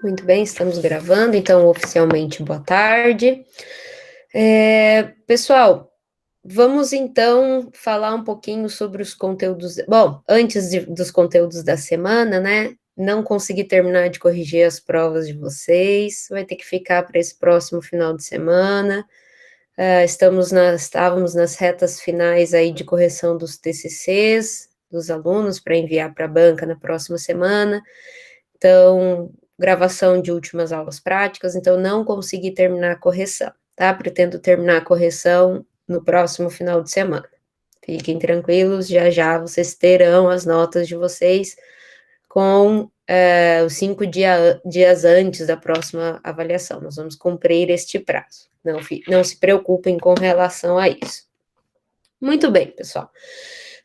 Muito bem, estamos gravando, então oficialmente boa tarde. Pessoal, vamos então falar um pouquinho sobre os conteúdos. Bom, antes dos conteúdos da semana, né? Não consegui terminar de corrigir as provas de vocês, vai ter que ficar para esse próximo final de semana. Estávamos nas retas finais aí de correção dos TCCs dos alunos para enviar para a banca na próxima semana. Então, gravação de últimas aulas práticas, então não consegui terminar a correção, tá? Pretendo terminar a correção no próximo final de semana. Fiquem tranquilos, já já vocês terão as notas de vocês com os 5 dias antes da próxima avaliação. Nós vamos cumprir este prazo. Não se preocupem com relação a isso. Muito bem, pessoal.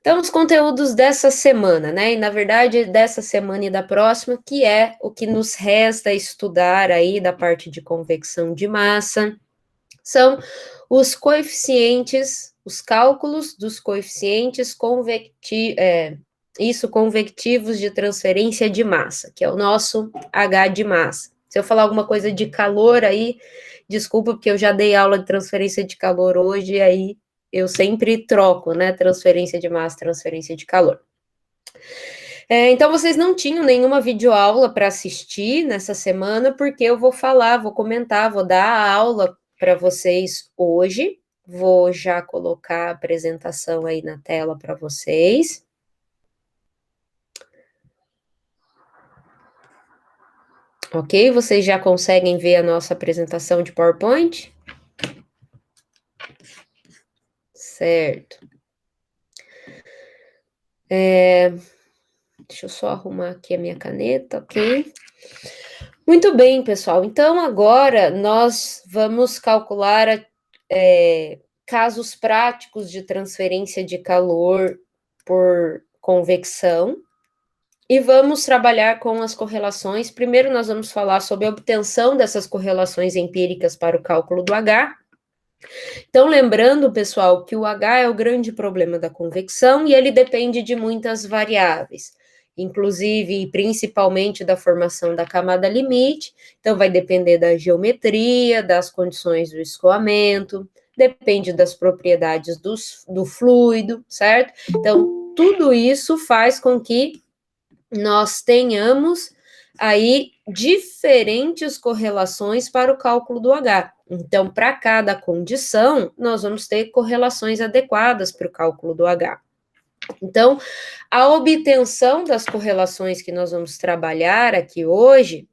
Então, os conteúdos dessa semana, né? E, na verdade, dessa semana e da próxima, que é o que nos resta estudar aí da parte de convecção de massa, são os coeficientes, os cálculos dos coeficientes convectivos de transferência de massa, que é o nosso H de massa. Se eu falar alguma coisa de calor aí, desculpa, porque eu já dei aula de transferência de calor hoje, e aí eu sempre troco, né? Transferência de massa, transferência de calor. Então, vocês não tinham nenhuma videoaula para assistir nessa semana, porque eu vou comentar, vou dar a aula para vocês hoje. Vou já colocar a apresentação aí na tela para vocês. Ok? Vocês já conseguem ver a nossa apresentação de PowerPoint? Certo. Deixa eu só arrumar aqui a minha caneta, ok? Muito bem, pessoal. Então, agora nós vamos calcular casos práticos de transferência de calor por convecção e vamos trabalhar com as correlações. Primeiro, nós vamos falar sobre a obtenção dessas correlações empíricas para o cálculo do H. Então, lembrando, pessoal, que o H é o grande problema da convecção e ele depende de muitas variáveis, inclusive e principalmente da formação da camada limite. Então, vai depender da geometria, das condições do escoamento, depende das propriedades do fluido, certo? Então, tudo isso faz com que nós tenhamos aí diferentes correlações para o cálculo do H. Então, para cada condição, nós vamos ter correlações adequadas para o cálculo do H. Então, a obtenção das correlações que nós vamos trabalhar aqui hoje,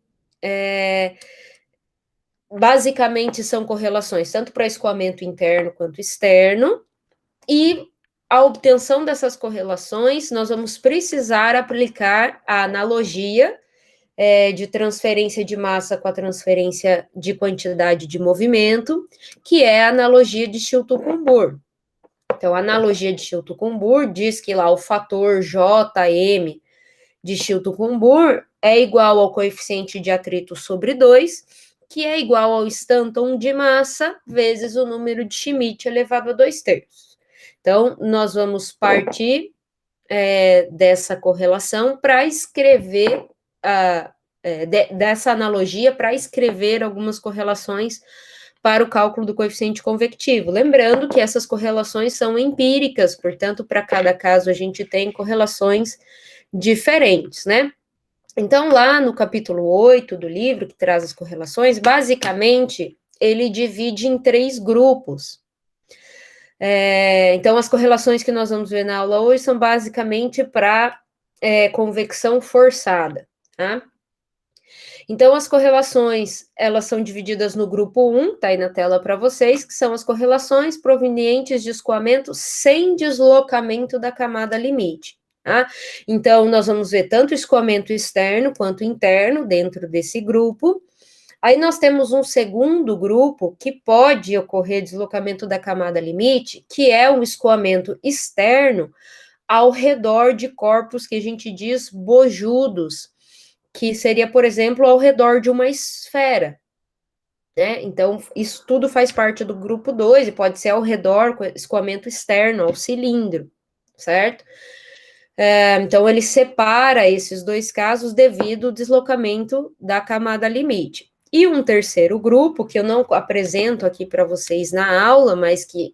basicamente são correlações tanto para escoamento interno quanto externo, e a obtenção dessas correlações, nós vamos precisar aplicar a analogia de transferência de massa com a transferência de quantidade de movimento, que é a analogia de Chilton-Combur. Então, a analogia de Chilton-Combur diz que lá o fator Jm de Chilton-Combur é igual ao coeficiente de atrito sobre 2, que é igual ao Stanton de massa vezes o número de Schmidt elevado a 2/3. Então, nós vamos partir dessa correlação para escrever dessa analogia para escrever algumas correlações para o cálculo do coeficiente convectivo. Lembrando que essas correlações são empíricas, portanto, para cada caso a gente tem correlações diferentes, né? Então, lá no capítulo 8 do livro, que traz as correlações, basicamente, ele divide em 3 grupos. Então, as correlações que nós vamos ver na aula hoje são basicamente para convecção forçada, tá? Então, as correlações, elas são divididas no grupo 1, tá aí na tela para vocês, que são as correlações provenientes de escoamento sem deslocamento da camada limite, tá? Então, nós vamos ver tanto escoamento externo quanto interno dentro desse grupo. Aí nós temos um segundo grupo que pode ocorrer deslocamento da camada limite, que é um escoamento externo ao redor de corpos que a gente diz bojudos, que seria, por exemplo, ao redor de uma esfera, né? Então, isso tudo faz parte do grupo 2 e pode ser ao redor, escoamento externo, ao cilindro, certo? Então, ele separa esses dois casos devido ao deslocamento da camada limite. E um terceiro grupo, que eu não apresento aqui para vocês na aula, mas que,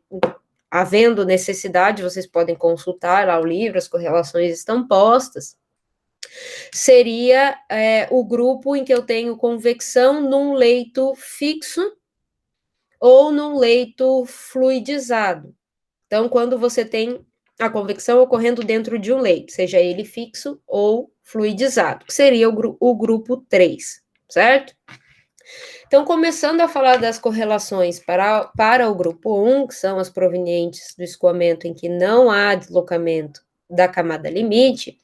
havendo necessidade, vocês podem consultar lá o livro, as correlações estão postas, seria o grupo em que eu tenho convecção num leito fixo ou num leito fluidizado. Então, quando você tem a convecção ocorrendo dentro de um leito, seja ele fixo ou fluidizado, que seria o grupo 3, certo? Então, começando a falar das correlações para o grupo 1, que são as provenientes do escoamento em que não há deslocamento da camada limite,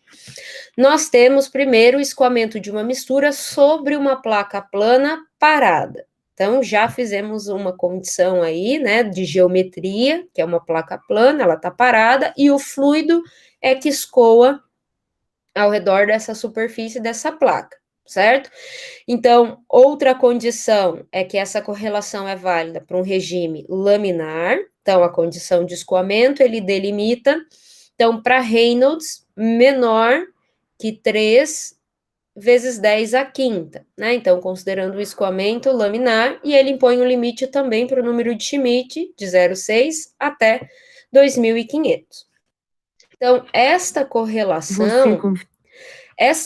nós temos primeiro o escoamento de uma mistura sobre uma placa plana parada. Então, já fizemos uma condição aí, né, de geometria, que é uma placa plana, ela está parada, e o fluido é que escoa ao redor dessa superfície dessa placa, certo? Então, outra condição é que essa correlação é válida para um regime laminar. Então, a condição de escoamento, ele delimita, então, para Reynolds, menor que 3 vezes 10 à quinta, né? Então, considerando o escoamento laminar, e ele impõe um limite também para o número de Schmidt, de 0,6 até 2.500. Então, esta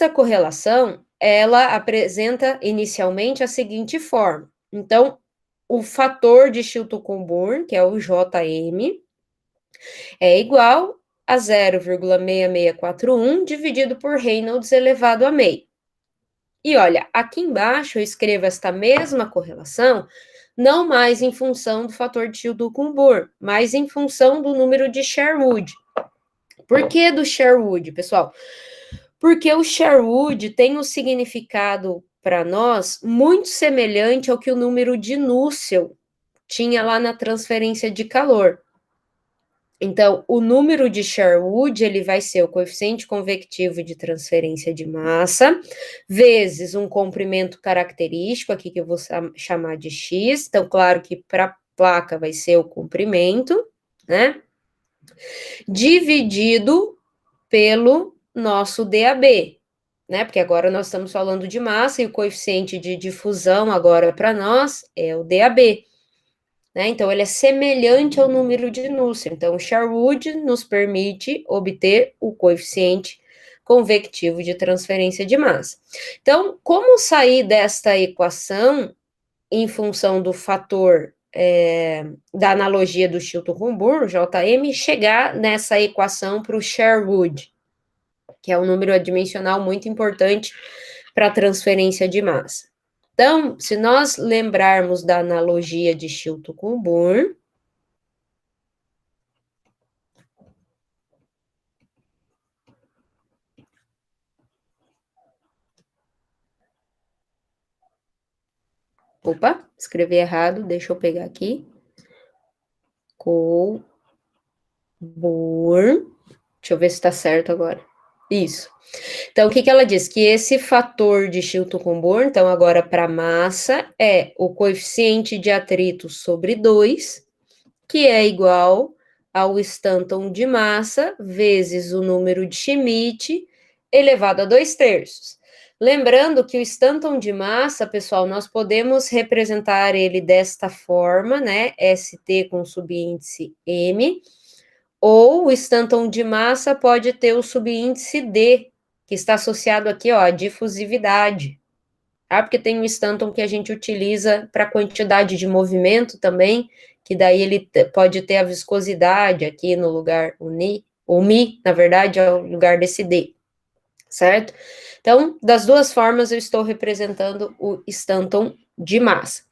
correlação, ela apresenta inicialmente a seguinte forma. Então, o fator de Chilton-Coburn, que é o JM, é igual a 0,6641 dividido por Reynolds elevado a meio. E olha, aqui embaixo eu escrevo esta mesma correlação, não mais em função do fator de Chilton-Coburn, mas em função do número de Sherwood. Por que do Sherwood, pessoal? Porque o Sherwood tem um significado para nós muito semelhante ao que o número de Nusselt tinha lá na transferência de calor. Então, o número de Sherwood, ele vai ser o coeficiente convectivo de transferência de massa, vezes um comprimento característico, aqui que eu vou chamar de X. Então, claro que para a placa vai ser o comprimento, né? Dividido pelo nosso DAB, né? Porque agora nós estamos falando de massa e o coeficiente de difusão agora para nós é o DAB. Né? Então, ele é semelhante ao número de Nusselt. Então, o Sherwood nos permite obter o coeficiente convectivo de transferência de massa. Então, como sair desta equação em função do fator da analogia do Chilton-Coburn, JM, e chegar nessa equação para o Sherwood, que é um número adimensional muito importante para a transferência de massa. Então, se nós lembrarmos da analogia de Chilton-Coburn, opa, escrevi errado, deixa eu pegar aqui. Coburn, deixa eu ver se está certo agora. Isso. Então, o que ela diz? Que esse fator de Chilton-Coburn, então agora para massa, é o coeficiente de atrito sobre 2, que é igual ao Stanton de massa, vezes o número de Schmidt, elevado a 2/3. Lembrando que o Stanton de massa, pessoal, nós podemos representar ele desta forma, né? ST com subíndice M, ou o Stanton de massa pode ter o subíndice D, que está associado aqui, ó, à difusividade. Tá? Porque tem um Stanton que a gente utiliza para quantidade de movimento também, que daí ele pode ter a viscosidade aqui no lugar, o Mi, na verdade, é o lugar desse D, certo? Então, das duas formas, eu estou representando o Stanton de massa.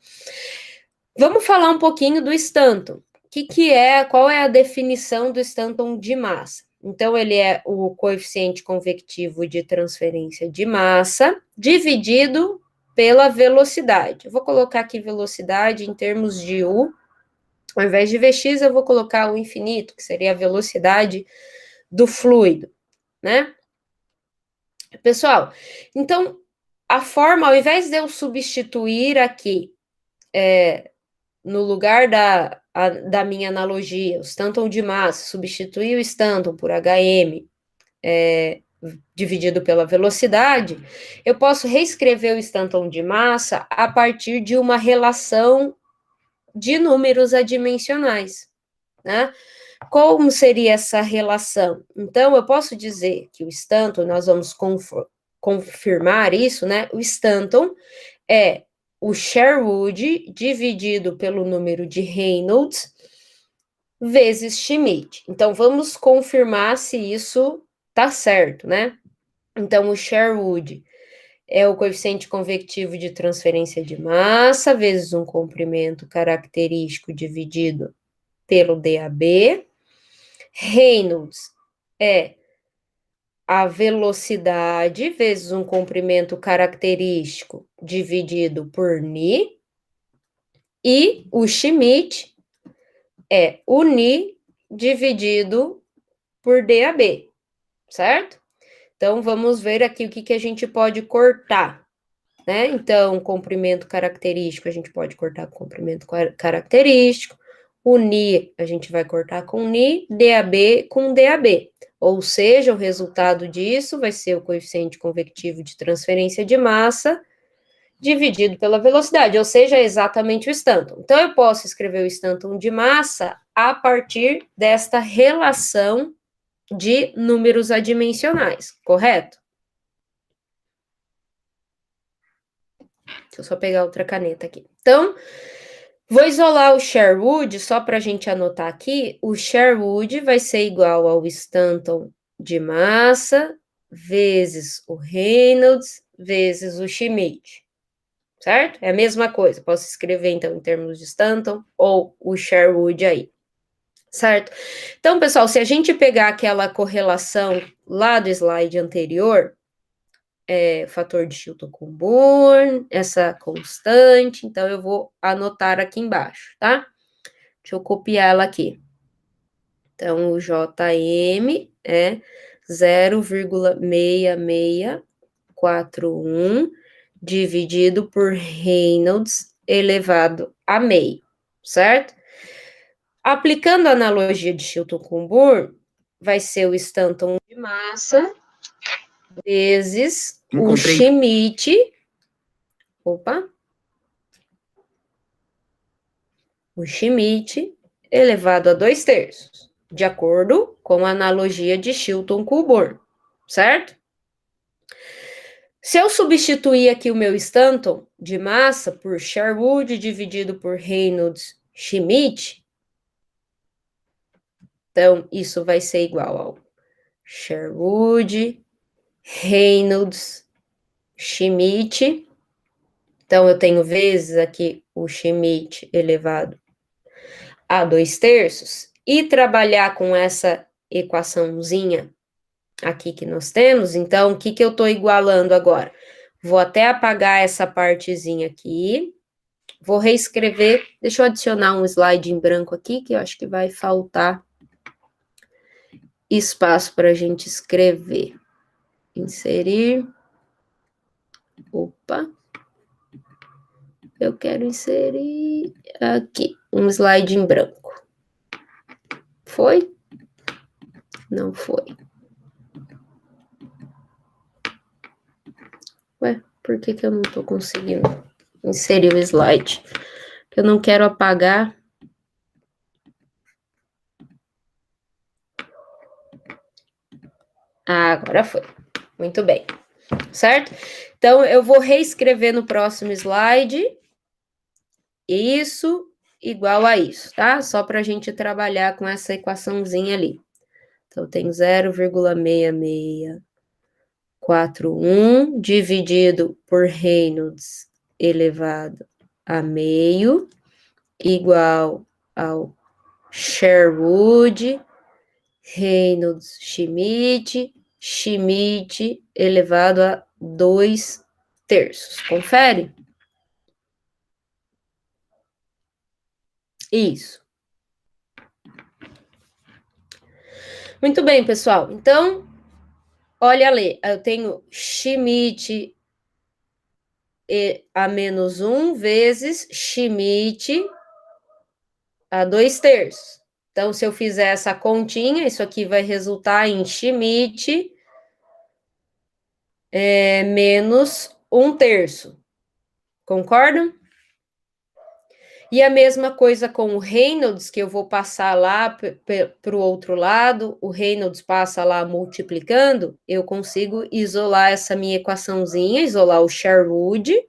Vamos falar um pouquinho do Stanton. Qual é a definição do Stanton de massa? Então, ele é o coeficiente convectivo de transferência de massa dividido pela velocidade. Eu vou colocar aqui velocidade em termos de U. Ao invés de Vx, eu vou colocar o infinito, que seria a velocidade do fluido, né? Pessoal, então, a forma, ao invés de eu substituir aqui, no lugar da minha analogia, o Stanton de massa, substituir o Stanton por HM, dividido pela velocidade, eu posso reescrever o Stanton de massa a partir de uma relação de números adimensionais, né? Como seria essa relação? Então, eu posso dizer que o Stanton, nós vamos confirmar isso, né? O Stanton é o Sherwood dividido pelo número de Reynolds vezes Schmidt. Então, vamos confirmar se isso tá certo, né? Então, o Sherwood é o coeficiente convectivo de transferência de massa vezes um comprimento característico dividido pelo DAB. Reynolds é a velocidade vezes um comprimento característico dividido por Ni. E o Schmidt é o Ni dividido por DAB, certo? Então, vamos ver aqui o que a gente pode cortar, né? Então, comprimento característico, a gente pode cortar com comprimento característico. O Ni, a gente vai cortar com Ni, DAB com DAB. Ou seja, o resultado disso vai ser o coeficiente convectivo de transferência de massa dividido pela velocidade, ou seja, é exatamente o Stanton. Então, eu posso escrever o Stanton de massa a partir desta relação de números adimensionais, correto? Deixa eu só pegar outra caneta aqui. Então, vou isolar o Sherwood, só para a gente anotar aqui. O Sherwood vai ser igual ao Stanton de massa vezes o Reynolds vezes o Schmidt, certo? É a mesma coisa. Posso escrever, então, em termos de Stanton ou o Sherwood aí, certo? Então, pessoal, se a gente pegar aquela correlação lá do slide anterior, fator de Chilton-Coburn, essa constante, então eu vou anotar aqui embaixo, tá? Deixa eu copiar ela aqui. Então, o JM é 0,6641 dividido por Reynolds elevado a meio, certo? Aplicando a analogia de Chilton-Coburn, vai ser o Stanton de massa vezes o Schmidt. Opa! O Schmidt elevado a 2/3, de acordo com a analogia de Chilton-Coburn, certo? Se eu substituir aqui o meu Stanton de massa por Sherwood dividido por Reynolds Schmidt, então isso vai ser igual ao Sherwood Reynolds Schmidt. Então, eu tenho vezes aqui o Schmidt elevado a 2/3, e trabalhar com essa equaçãozinha aqui que nós temos, então, o que eu estou igualando agora? Vou até apagar essa partezinha aqui, vou reescrever, deixa eu adicionar um slide em branco aqui, que eu acho que vai faltar espaço para a gente escrever. Inserir. Opa. Eu quero inserir aqui um slide em branco. Foi? Não foi. Ué, por que eu não estou conseguindo inserir o slide? Eu não quero apagar. Ah, agora foi. Muito bem. Certo? Então, eu vou reescrever no próximo slide. Isso igual a isso, tá? Só para a gente trabalhar com essa equaçãozinha ali. Então, eu tenho 0,6641 dividido por Reynolds elevado a meio, igual ao Sherwood, Reynolds, Schmidt, Schmidt elevado a 2/3. Confere? Isso. Muito bem, pessoal. Então, olha ali, eu tenho Schmidt a -1 vezes Schmidt a 2/3. Então, se eu fizer essa continha, isso aqui vai resultar em Schmidt menos 1/3. Concordam? E a mesma coisa com o Reynolds, que eu vou passar lá para o outro lado, o Reynolds passa lá multiplicando, eu consigo isolar essa minha equaçãozinha, isolar o Sherwood.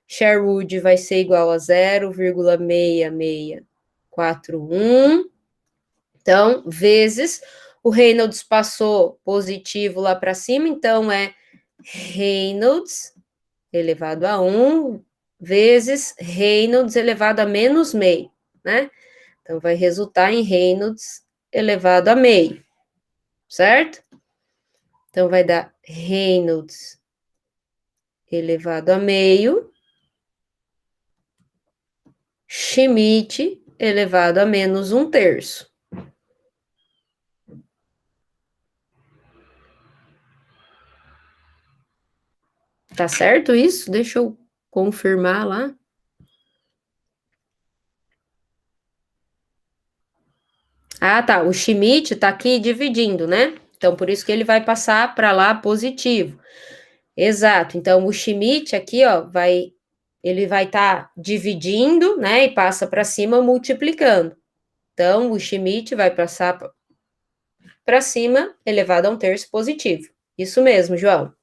Sherwood vai ser igual a 0,6641. Então, vezes, o Reynolds passou positivo lá para cima, então é Reynolds elevado a 1 vezes Reynolds elevado a menos meio, né? Então, vai resultar em Reynolds elevado a meio, certo? Então, vai dar Reynolds elevado a meio, Schmidt elevado a menos 1/3. Tá certo isso? Deixa eu confirmar lá. Ah, tá. O Schmidt tá aqui dividindo, né? Então, por isso que ele vai passar para lá positivo. Exato. Então, o Schmidt aqui, ó, ele vai estar dividindo, né? E passa para cima multiplicando. Então, o Schmidt vai passar para cima elevado a 1/3 positivo. Isso mesmo, João.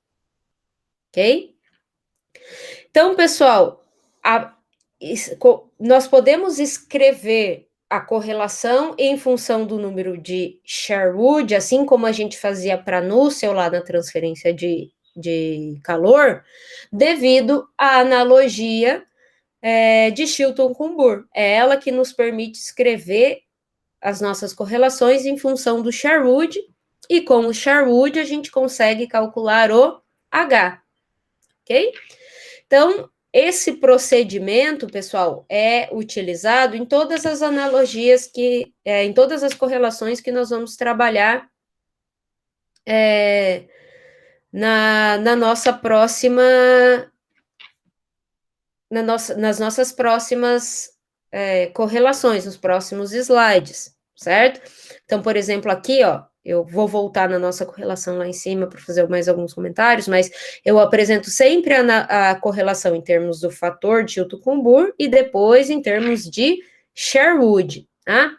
Ok? Então, pessoal, nós podemos escrever a correlação em função do número de Sherwood, assim como a gente fazia para Nusselt lá na transferência de calor, devido à analogia de Chilton com Bohr. É ela que nos permite escrever as nossas correlações em função do Sherwood, e com o Sherwood a gente consegue calcular o H, ok? Então, esse procedimento, pessoal, é utilizado em todas as analogias em todas as correlações que nós vamos trabalhar na nossa próxima, nas nossas próximas correlações, nos próximos slides, certo? Então, por exemplo, aqui, ó, eu vou voltar na nossa correlação lá em cima para fazer mais alguns comentários, mas eu apresento sempre a correlação em termos do fator de Chilton com Bohr e depois em termos de Sherwood, tá?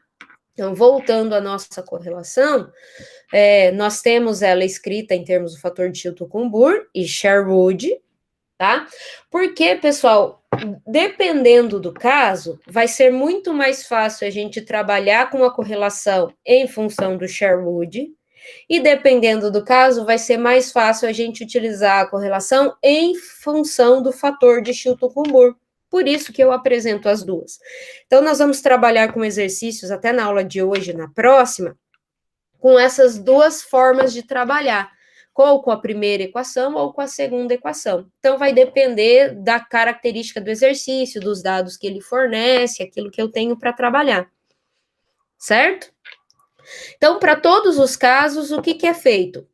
Então, voltando à nossa correlação, nós temos ela escrita em termos do fator de Chilton com Bohr e Sherwood, tá? Porque, pessoal, dependendo do caso, vai ser muito mais fácil a gente trabalhar com a correlação em função do Sherwood, e dependendo do caso, vai ser mais fácil a gente utilizar a correlação em função do fator de Chilton com Bohr. Por isso que eu apresento as duas. Então, nós vamos trabalhar com exercícios até na aula de hoje, na próxima, com essas duas formas de trabalhar, ou com a primeira equação ou com a segunda equação. Então, vai depender da característica do exercício, dos dados que ele fornece, aquilo que eu tenho para trabalhar. Certo? Então, para todos os casos, o que é feito?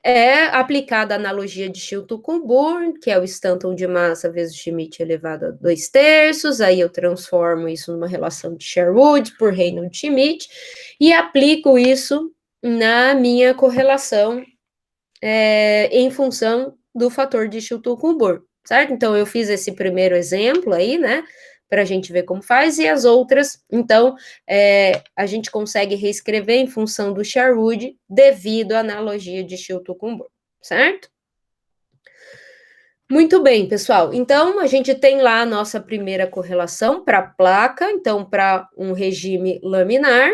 É aplicada a analogia de Chilton com Bohr, que é o Stanton de massa vezes Schmidt elevado a 2/3, aí eu transformo isso numa relação de Sherwood por Reynolds-Schmidt, e aplico isso na minha correlação em função do fator de Chilton com Bohr, certo? Então, eu fiz esse primeiro exemplo aí, né, para a gente ver como faz, e as outras, então, a gente consegue reescrever em função do Sherwood devido à analogia de Chilton com Bohr, certo? Muito bem, pessoal. Então, a gente tem lá a nossa primeira correlação para a placa, então, para um regime laminar,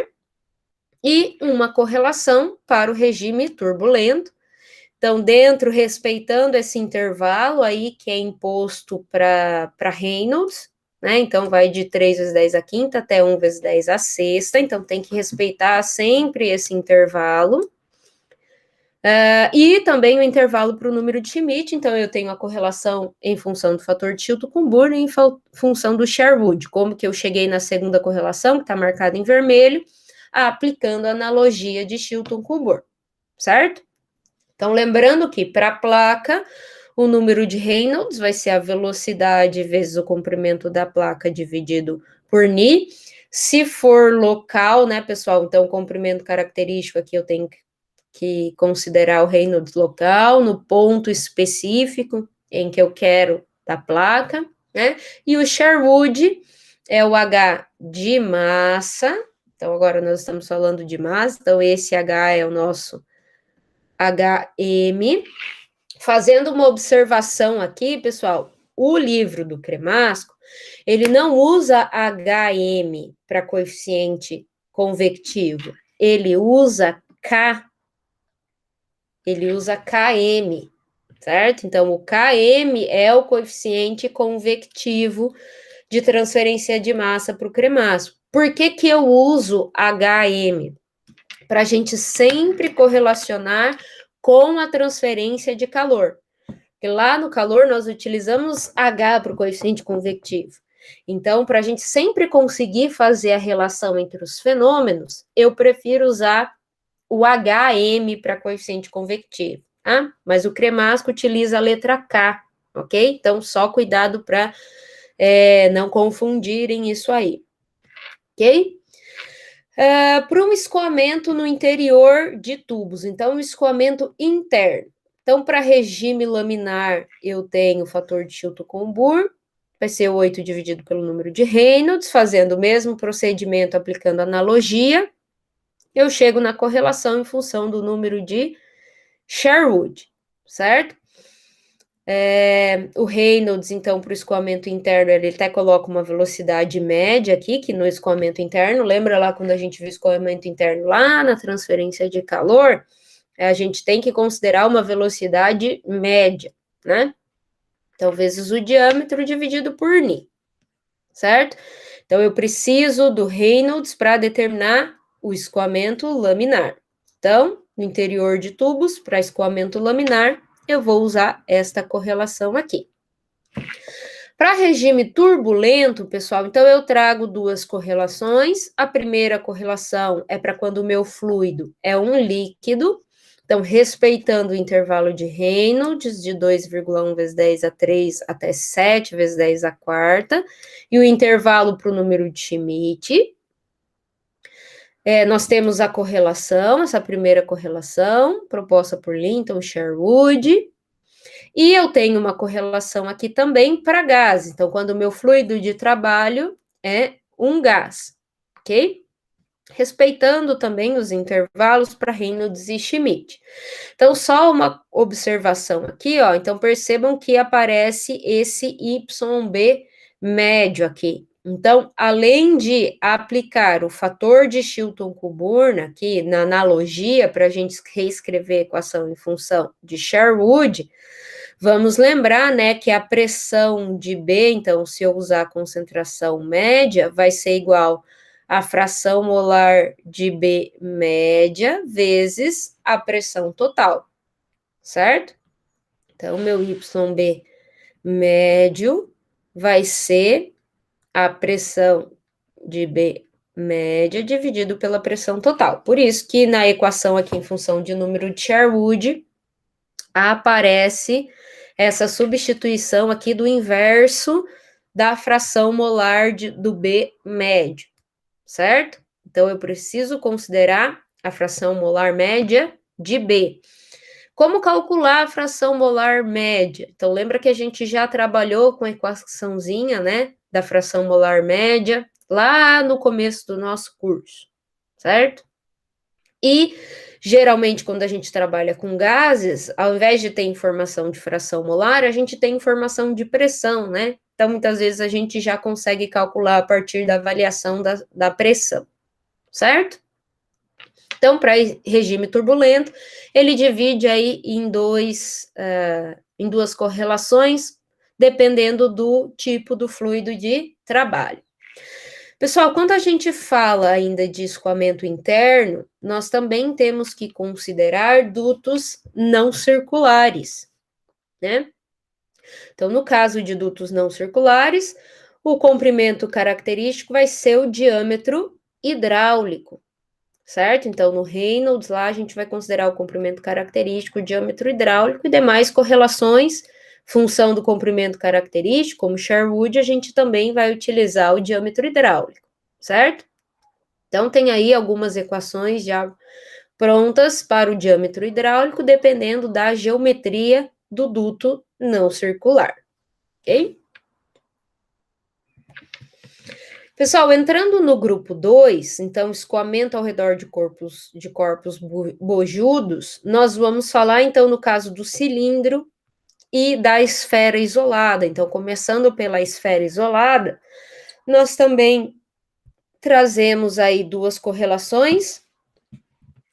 e uma correlação para o regime turbulento. Então, respeitando esse intervalo aí que é imposto para Reynolds, né? Então, vai de 3 vezes 10 à quinta até 1 vezes 10 à sexta. Então, tem que respeitar sempre esse intervalo. E também o intervalo para o número de Schmidt. Então, eu tenho a correlação em função do fator de Chilton com Bohr e em função do Sherwood. Como que eu cheguei na segunda correlação, que está marcada em vermelho, aplicando a analogia de Chilton com Bohr, certo? Então, lembrando que para a placa, o número de Reynolds vai ser a velocidade vezes o comprimento da placa dividido por Ni. Se for local, né, pessoal, então o comprimento característico aqui eu tenho que considerar o Reynolds local, no ponto específico em que eu quero da placa, né? E o Sherwood é o H de massa, então agora nós estamos falando de massa, então esse H é o nosso HM. Fazendo uma observação aqui, pessoal, o livro do Cremasco, ele não usa HM para coeficiente convectivo, ele usa KM, certo? Então, o KM é o coeficiente convectivo de transferência de massa para o Cremasco. Por que que eu uso HM? Para a gente sempre correlacionar com a transferência de calor. Porque lá no calor nós utilizamos H para o coeficiente convectivo. Então, para a gente sempre conseguir fazer a relação entre os fenômenos, eu prefiro usar o HM para coeficiente convectivo, tá? Mas o Cremasco utiliza a letra K, ok? Então, só cuidado para não confundirem isso aí, ok? Para um escoamento no interior de tubos, então, um escoamento interno. Então, para regime laminar, eu tenho o fator de Chilton-Combur, vai ser 8 dividido pelo número de Reynolds, fazendo o mesmo procedimento, aplicando analogia, eu chego na correlação em função do número de Sherwood, certo? O Reynolds, então, para o escoamento interno, ele até coloca uma velocidade média aqui, que no escoamento interno, lembra lá quando a gente viu escoamento interno lá na transferência de calor? A gente tem que considerar uma velocidade média, né? Então, vezes o diâmetro dividido por Ni, certo? Então, eu preciso do Reynolds para determinar o escoamento laminar. Então, no interior de tubos, para escoamento laminar, eu vou usar esta correlação aqui. Para regime turbulento, pessoal, então eu trago duas correlações. A primeira correlação é para quando o meu fluido é um líquido, então respeitando o intervalo de Reynolds de 2,1 vezes 10 a 3 até 7 vezes 10 a quarta, e o intervalo para o número de Schmidt. Nós temos a correlação, essa primeira correlação, proposta por Linton Sherwood, e eu tenho uma correlação aqui também para gás. Então, quando o meu fluido de trabalho é um gás, ok? Respeitando também os intervalos para Reynolds e Schmidt. Então, só uma observação aqui, ó. Então, percebam que aparece esse YB médio aqui. Então, além de aplicar o fator de Chilton-Coburn aqui na analogia para a gente reescrever a equação em função de Sherwood, vamos lembrar, né, que a pressão de B, então, se eu usar a concentração média, vai ser igual a fração molar de B média vezes a pressão total, certo? Então, meu YB médio vai ser a pressão de B média dividido pela pressão total. Por isso que na equação aqui, em função de número de Sherwood, aparece essa substituição aqui do inverso da fração molar do B médio, certo? Então, eu preciso considerar a fração molar média de B. Como calcular a fração molar média? Então, lembra que a gente já trabalhou com a equaçãozinha, né, da fração molar média, lá no começo do nosso curso, certo? E, geralmente, quando a gente trabalha com gases, ao invés de ter informação de fração molar, a gente tem informação de pressão, né? Então, muitas vezes, a gente já consegue calcular a partir da avaliação da pressão, certo? Então, para regime turbulento, ele divide aí em duas correlações, dependendo do tipo do fluido de trabalho. Pessoal, quando a gente fala ainda de escoamento interno, nós também temos que considerar dutos não circulares, né? Então, no caso de dutos não circulares, o comprimento característico vai ser o diâmetro hidráulico, certo? Então, no Reynolds, lá a gente vai considerar o comprimento característico, o diâmetro hidráulico e demais correlações, função do comprimento característico, como Sherwood, a gente também vai utilizar o diâmetro hidráulico, certo? Então, tem aí algumas equações já prontas para o diâmetro hidráulico, dependendo da geometria do duto não circular, ok? Pessoal, entrando no grupo 2, então, escoamento ao redor de corpos bojudos, nós vamos falar, então, no caso do cilindro e da esfera isolada. Então, começando pela esfera isolada, nós também trazemos aí duas correlações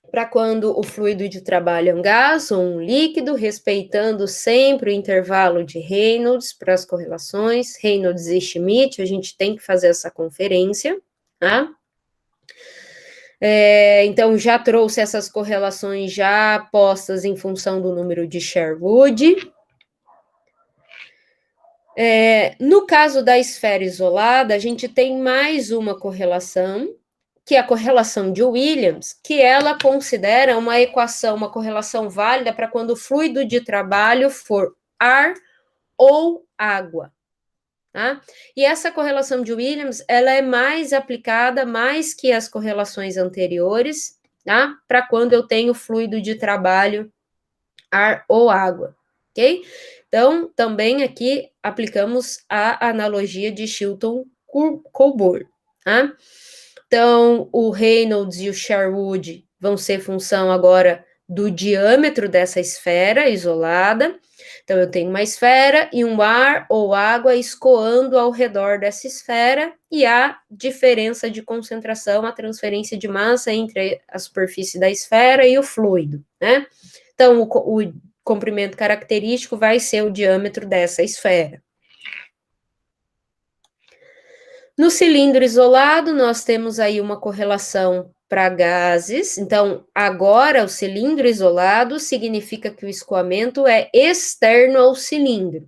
para quando o fluido de trabalho é um gás ou um líquido, respeitando sempre o intervalo de Reynolds para as correlações, Reynolds e Schmidt, a gente tem que fazer essa conferência, tá? Então, já trouxe essas correlações já postas em função do número de Sherwood. No caso da esfera isolada, a gente tem mais uma correlação, que é a correlação de Williams, que ela considera uma equação, uma correlação válida para quando o fluido de trabalho for ar ou água. Tá? E essa correlação de Williams, ela é mais aplicada, mais que as correlações anteriores, tá? Para quando eu tenho fluido de trabalho, ar ou água, ok? Então, também aqui aplicamos a analogia de Chilton-Coburn, tá? Então, o Reynolds e o Sherwood vão ser função agora do diâmetro dessa esfera isolada. Então, eu tenho uma esfera e um ar ou água escoando ao redor dessa esfera, e a diferença de concentração, a transferência de massa entre a superfície da esfera e o fluido, né? Então, o comprimento característico vai ser o diâmetro dessa esfera. No cilindro isolado, nós temos aí uma correlação para gases. Então, agora o cilindro isolado significa que o escoamento é externo ao cilindro.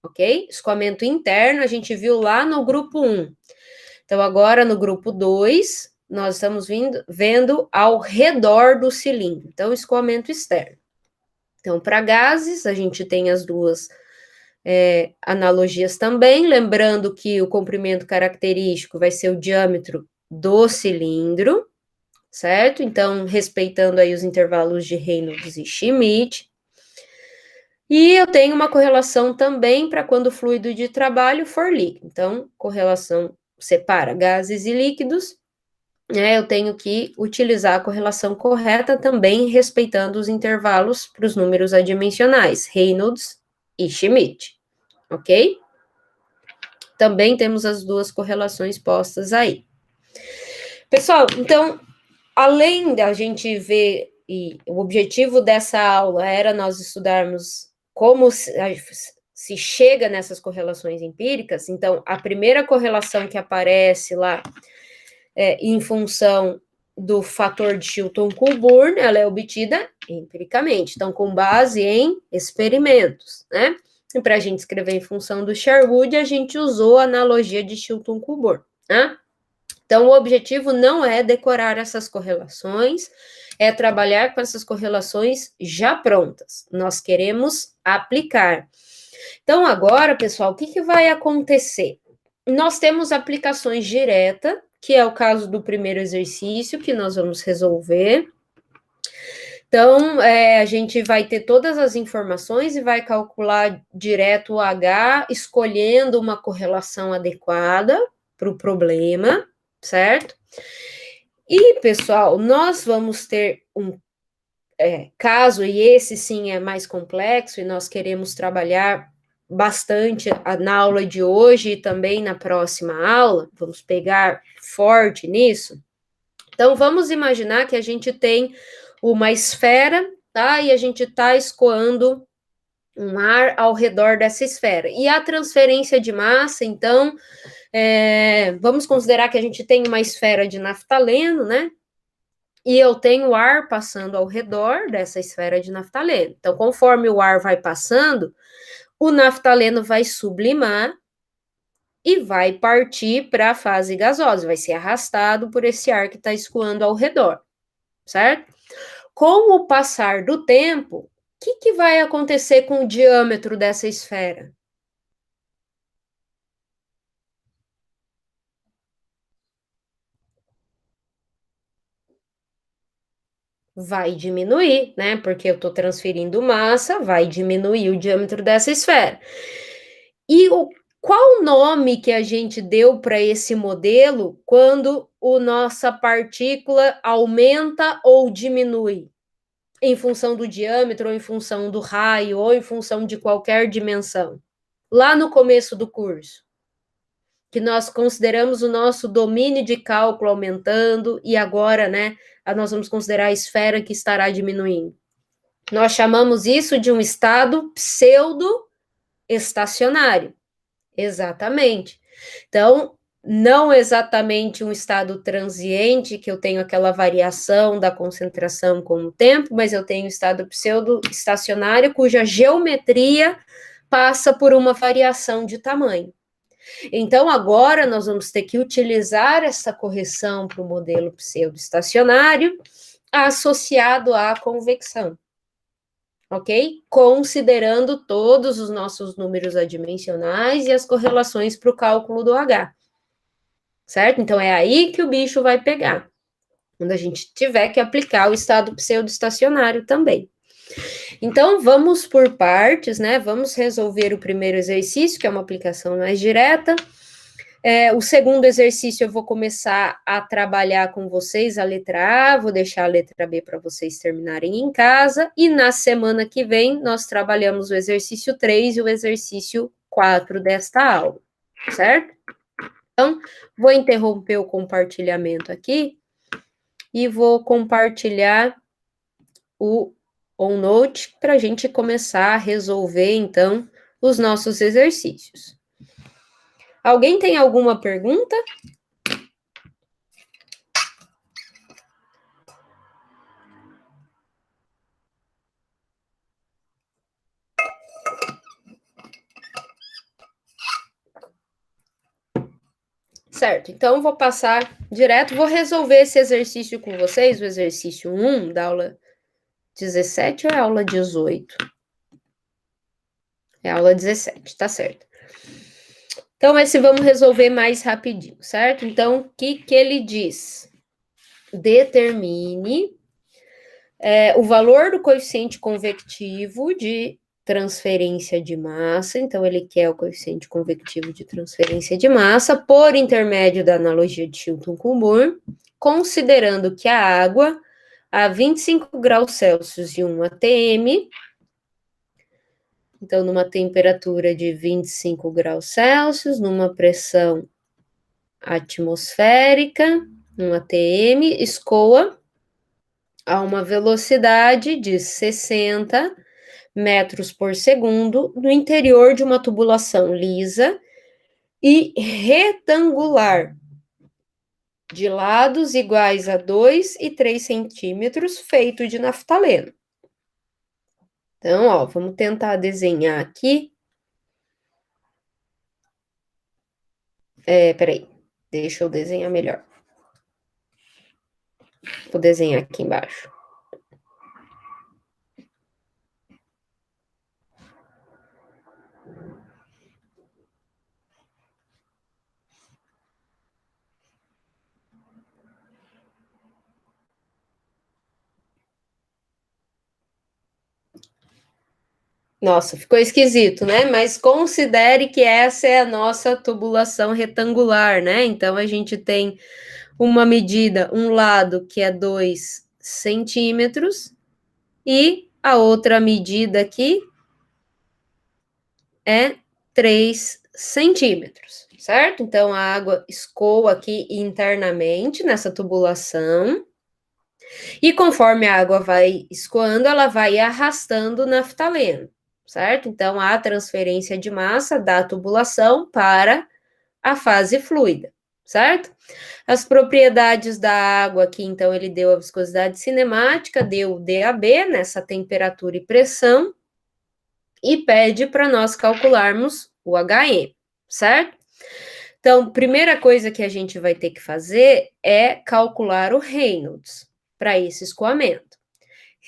Ok? Escoamento interno, a gente viu lá no grupo 1. Então, agora no grupo 2, nós estamos vendo ao redor do cilindro. Então, escoamento externo. Então, para gases, a gente tem as duas analogias também, lembrando que o comprimento característico vai ser o diâmetro do cilindro, certo? Então, respeitando aí os intervalos de Reynolds e Schmidt. E eu tenho uma correlação também para quando o fluido de trabalho for líquido. Então, correlação separa gases e líquidos, né? Eu tenho que utilizar a correlação correta também, respeitando os intervalos para os números adimensionais, Reynolds e Schmidt, ok? Também temos as duas correlações postas aí. Pessoal, então, além da gente ver, e o objetivo dessa aula era nós estudarmos como se chega nessas correlações empíricas, então, a primeira correlação que aparece lá em função do fator de Chilton-Coburn, ela é obtida empiricamente, então, com base em experimentos, né? E para a gente escrever em função do Sherwood, a gente usou a analogia de Chilton-Coburn, né? Então, o objetivo não é decorar essas correlações, é trabalhar com essas correlações já prontas. Nós queremos aplicar. Então, agora, pessoal, o que vai acontecer? Nós temos aplicações diretas, que é o caso do primeiro exercício que nós vamos resolver. Então, a gente vai ter todas as informações e vai calcular direto o H, escolhendo uma correlação adequada para o problema, certo? E, pessoal, nós vamos ter um caso, e esse sim é mais complexo, e nós queremos trabalhar bastante na aula de hoje e também na próxima aula, vamos pegar forte nisso. Então, vamos imaginar que a gente tem uma esfera, tá? E a gente está escoando um ar ao redor dessa esfera. E a transferência de massa, então, vamos considerar que a gente tem uma esfera de naftaleno, né? E eu tenho ar passando ao redor dessa esfera de naftaleno. Então, conforme o ar vai passando, o naftaleno vai sublimar e vai partir para a fase gasosa, vai ser arrastado por esse ar que está escoando ao redor, certo? Com o passar do tempo, o que vai acontecer com o diâmetro dessa esfera? vai diminuir, né? Porque eu estou transferindo massa, vai diminuir o diâmetro dessa esfera. E qual o nome que a gente deu para esse modelo quando a nossa partícula aumenta ou diminui? Em função do diâmetro, ou em função do raio, ou em função de qualquer dimensão. Lá no começo do curso, que nós consideramos o nosso domínio de cálculo aumentando, e agora, né, nós vamos considerar a esfera que estará diminuindo. Nós chamamos isso de um estado pseudo-estacionário. Exatamente. Então, não exatamente um estado transiente, que eu tenho aquela variação da concentração com o tempo, mas eu tenho um estado pseudo-estacionário, cuja geometria passa por uma variação de tamanho. Então, agora nós vamos ter que utilizar essa correção para o modelo pseudo-estacionário associado à convecção. Ok? Considerando todos os nossos números adimensionais e as correlações para o cálculo do H. Certo? Então, é aí que o bicho vai pegar. Quando a gente tiver que aplicar o estado pseudo-estacionário também. Então, vamos por partes, né? Vamos resolver o primeiro exercício, que é uma aplicação mais direta. O segundo exercício eu vou começar a trabalhar com vocês a letra A, vou deixar a letra B para vocês terminarem em casa, e na semana que vem nós trabalhamos o exercício 3 e o exercício 4 desta aula, certo? Então, vou interromper o compartilhamento aqui e vou compartilhar o OneNote para a gente começar a resolver, então, os nossos exercícios. Alguém tem alguma pergunta? Certo, então vou passar direto, vou resolver esse exercício com vocês, o exercício 1 da aula 17 ou é a aula 18? É a aula 17, tá certo. Então, esse vamos resolver mais rapidinho, certo? Então, o que ele diz? Determine o valor do coeficiente convectivo de transferência de massa, então ele quer o coeficiente convectivo de transferência de massa por intermédio da analogia de Chilton-Coulomb, considerando que a água a 25 graus Celsius e 1 atm, então numa temperatura de 25 graus Celsius, numa pressão atmosférica, 1 atm, escoa a uma velocidade de 60 metros por segundo no interior de uma tubulação lisa e retangular, de lados iguais a 2 e 3 centímetros, feito de naftaleno. Então, ó, vamos tentar desenhar aqui. Peraí, deixa eu desenhar melhor. Vou desenhar aqui embaixo. Nossa, ficou esquisito, né? Mas considere que essa é a nossa tubulação retangular, né? Então, a gente tem uma medida, um lado que é 2 centímetros, e a outra medida aqui é 3 centímetros, certo? Então, a água escoa aqui internamente nessa tubulação, e conforme a água vai escoando, ela vai arrastando o naftaleno, certo? Então, há transferência de massa da tubulação para a fase fluida, certo? As propriedades da água aqui, então, ele deu a viscosidade cinemática, deu o DAB nessa temperatura e pressão, e pede para nós calcularmos o HM, certo? Então, primeira coisa que a gente vai ter que fazer é calcular o Reynolds para esse escoamento.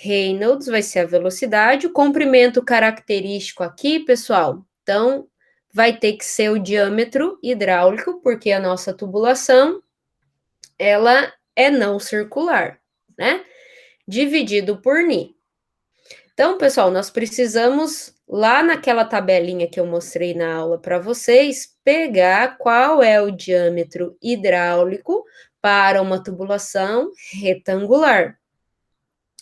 Reynolds vai ser a velocidade, o comprimento característico aqui, pessoal, então, vai ter que ser o diâmetro hidráulico, porque a nossa tubulação, ela é não circular, né? dividido por Ni. Então, pessoal, nós precisamos, lá naquela tabelinha que eu mostrei na aula para vocês, pegar qual é o diâmetro hidráulico para uma tubulação retangular.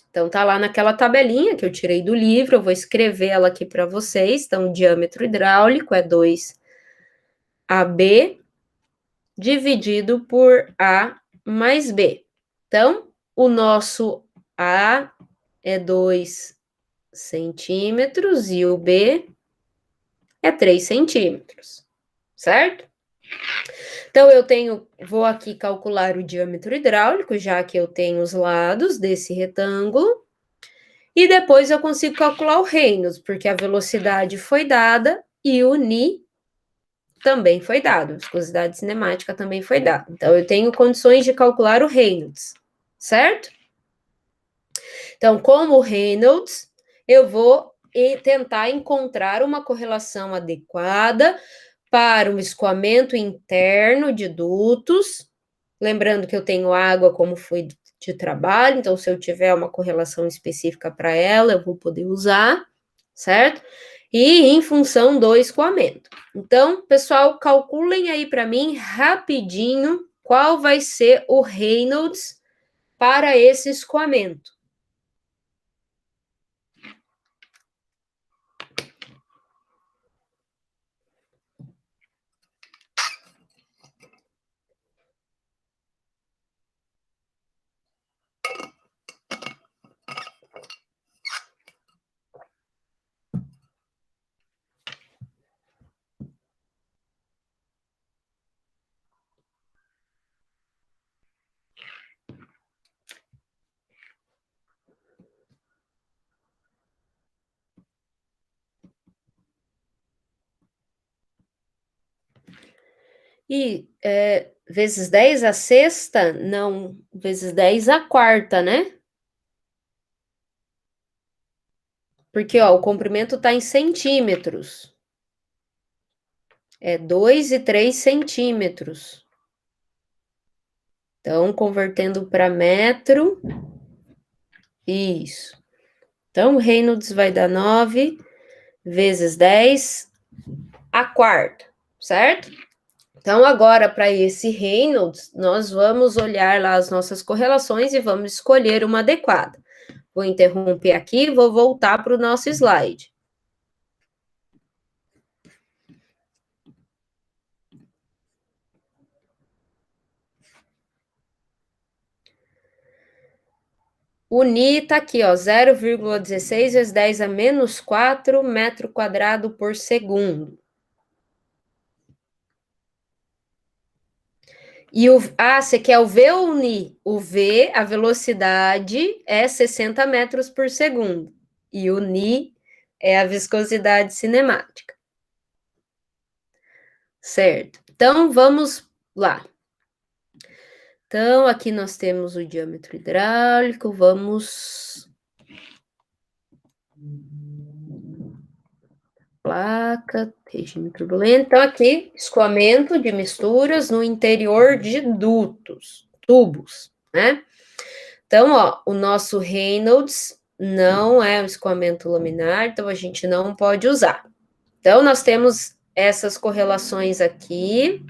Então, tá lá naquela tabelinha que eu tirei do livro, eu vou escrever ela aqui para vocês. Então, o diâmetro hidráulico é 2AB dividido por A mais B. Então, o nosso A é 2 centímetros e o B é 3 centímetros, certo? Então, vou aqui calcular o diâmetro hidráulico, já que eu tenho os lados desse retângulo, e depois eu consigo calcular o Reynolds, porque a velocidade foi dada e o Ni também foi dado, a viscosidade cinemática também foi dada. Então, eu tenho condições de calcular o Reynolds, certo? Então, como o Reynolds, eu vou tentar encontrar uma correlação adequada para um escoamento interno de dutos, lembrando que eu tenho água como fluido de trabalho, então se eu tiver uma correlação específica para ela, eu vou poder usar, certo? E em função do escoamento. Então, pessoal, calculem aí para mim rapidinho qual vai ser o Reynolds para esse escoamento. E vezes 10 a sexta? Não, vezes 10 a quarta, né? Porque, ó, o comprimento está em centímetros. É 2 e 3 centímetros. Então, convertendo para metro. Isso. Então, o Reynolds vai dar 9 vezes 10 a quarta, certo? Então, agora, para esse Reynolds, nós vamos olhar lá as nossas correlações e vamos escolher uma adequada. Vou interromper aqui e vou voltar para o nosso slide. O Ni está aqui, ó, 0,16 vezes 10 a menos 4 metro quadrado por segundo. E você quer o V ou o Ni? O V, a velocidade é 60 metros por segundo. E o Ni é a viscosidade cinemática. Certo. Então, vamos lá. Então, aqui nós temos o diâmetro hidráulico, vamos... Placa, regime turbulento. Então, aqui, escoamento de misturas no interior de dutos, tubos, né? Então, ó, o nosso Reynolds não é um escoamento laminar, então a gente não pode usar. Então, nós temos essas correlações aqui.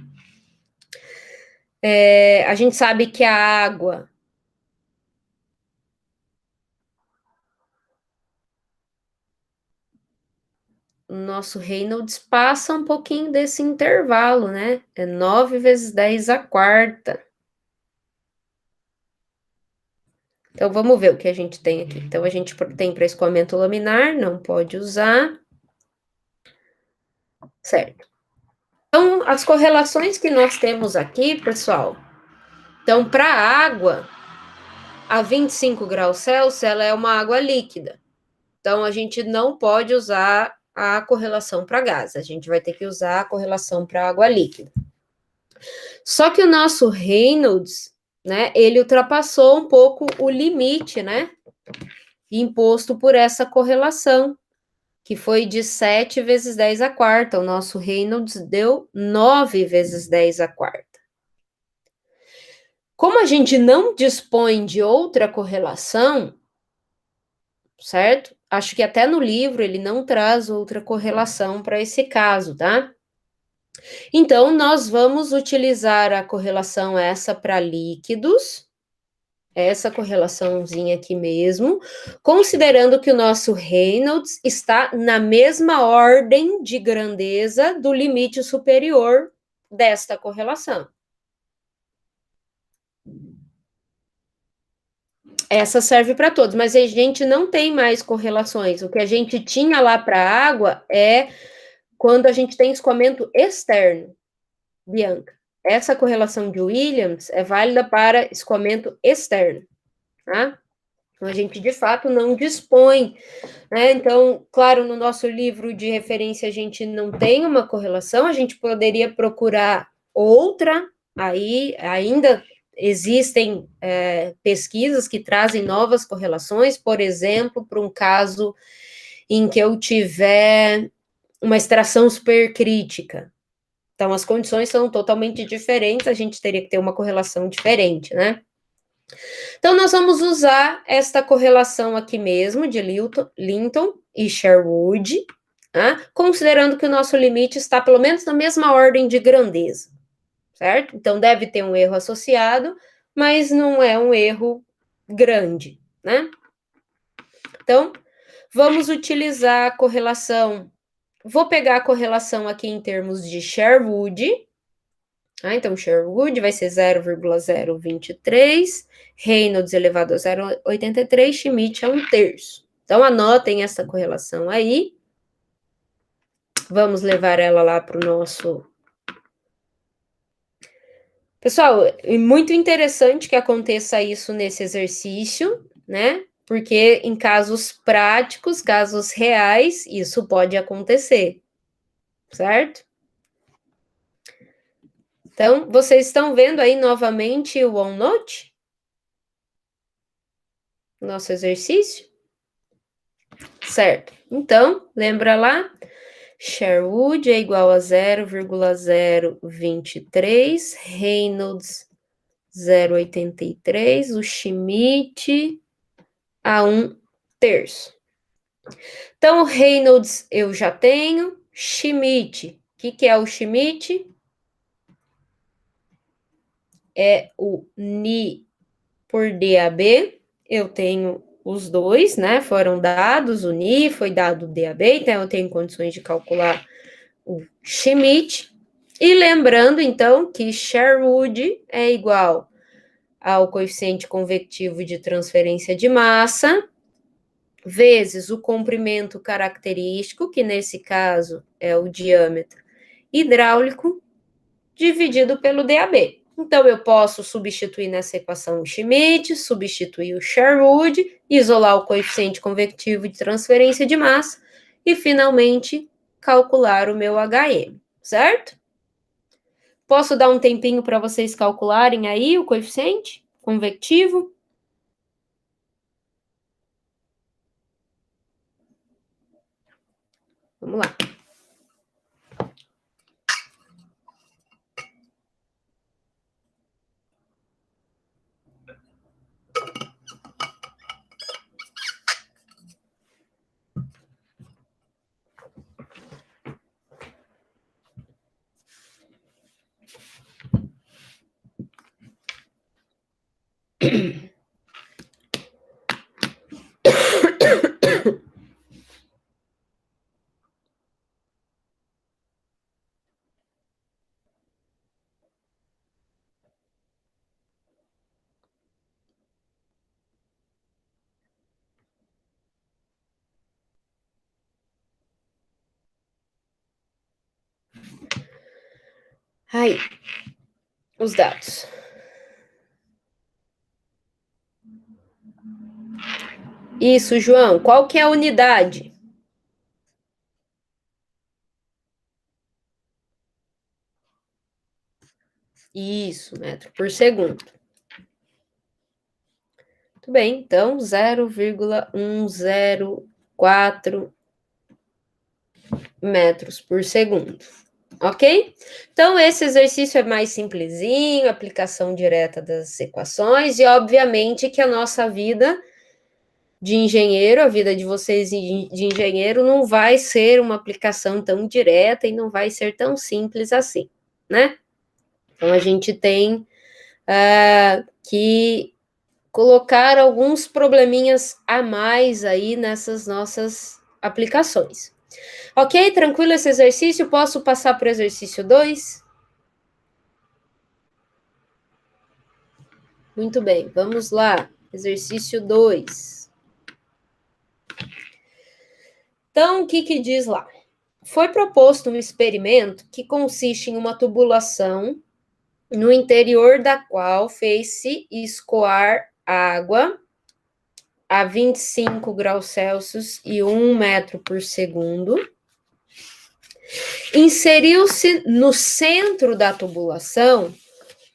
A gente sabe que a água... O nosso Reynolds passa um pouquinho desse intervalo, né? É 9 vezes 10 a quarta. Então, vamos ver o que a gente tem aqui. Então, a gente tem para escoamento laminar, não pode usar. Certo. Então, as correlações que nós temos aqui, pessoal. Então, para a água, a 25 graus Celsius, ela é uma água líquida. Então, a gente não pode usar a correlação para gás. A gente vai ter que usar a correlação para água líquida. Só que o nosso Reynolds, né, ele ultrapassou um pouco o limite, né, imposto por essa correlação, que foi de 7 vezes 10 a quarta. O nosso Reynolds deu 9 vezes 10 a quarta. Como a gente não dispõe de outra correlação, certo? Acho que até no livro ele não traz outra correlação para esse caso, tá? Então, nós vamos utilizar a correlação essa para líquidos, essa correlaçãozinha aqui mesmo, considerando que o nosso Reynolds está na mesma ordem de grandeza do limite superior desta correlação. Essa serve para todos, mas a gente não tem mais correlações. O que a gente tinha lá para a água é quando a gente tem escoamento externo, Bianca. Essa correlação de Williams é válida para escoamento externo, tá? Então, a gente, de fato, não dispõe, né? Então, claro, no nosso livro de referência a gente não tem uma correlação, a gente poderia procurar outra, aí ainda existem pesquisas que trazem novas correlações, por exemplo, para um caso em que eu tiver uma extração supercrítica. Então, as condições são totalmente diferentes, a gente teria que ter uma correlação diferente, né? Então, nós vamos usar esta correlação aqui mesmo, de Linton e Sherwood, tá? Considerando que o nosso limite está pelo menos na mesma ordem de grandeza, certo? Então, deve ter um erro associado, mas não é um erro grande, né? Então, vamos utilizar a correlação. Vou pegar a correlação aqui em termos de Sherwood. Então, Sherwood vai ser 0,023, Reynolds elevado a 0,83, Schmidt é 1/3. Então, anotem essa correlação aí. Vamos levar ela lá para o nosso... Pessoal, é muito interessante que aconteça isso nesse exercício, né? Porque em casos práticos, casos reais, isso pode acontecer, certo? Então, vocês estão vendo aí novamente o OneNote? Nosso exercício? Certo. Então, lembra lá? Sherwood é igual a 0,023, Reynolds 0,83, o Schmidt a 1/3. Então, o Reynolds eu já tenho, Schmidt, o que é o Schmidt? É o Ni por DAB, eu tenho os dois, né, foram dados, o Ni foi dado o DAB, então eu tenho condições de calcular o Schmidt, e lembrando, então, que Sherwood é igual ao coeficiente convectivo de transferência de massa, vezes o comprimento característico, que nesse caso é o diâmetro hidráulico, dividido pelo DAB. Então, eu posso substituir nessa equação o Schmidt, substituir o Sherwood, isolar o coeficiente convectivo de transferência de massa e, finalmente, calcular o meu HM, certo? Posso dar um tempinho para vocês calcularem aí o coeficiente convectivo? Vamos lá. Aí, os dados. Isso, João. Qual que é a unidade? Isso, metro por segundo. Muito bem, então 0,104 metros por segundo. Ok? Então, esse exercício é mais simplesinho, aplicação direta das equações, e obviamente que a nossa vida de engenheiro, a vida de vocês de engenheiro não vai ser uma aplicação tão direta e não vai ser tão simples assim, né? Então, a gente tem que colocar alguns probleminhas a mais aí nessas nossas aplicações. Ok? Tranquilo esse exercício? Posso passar para o exercício 2? Muito bem, vamos lá. Exercício 2. Então, o que diz lá? Foi proposto um experimento que consiste em uma tubulação no interior da qual fez-se escoar água a 25 graus Celsius e 1 metro por segundo. Inseriu-se no centro da tubulação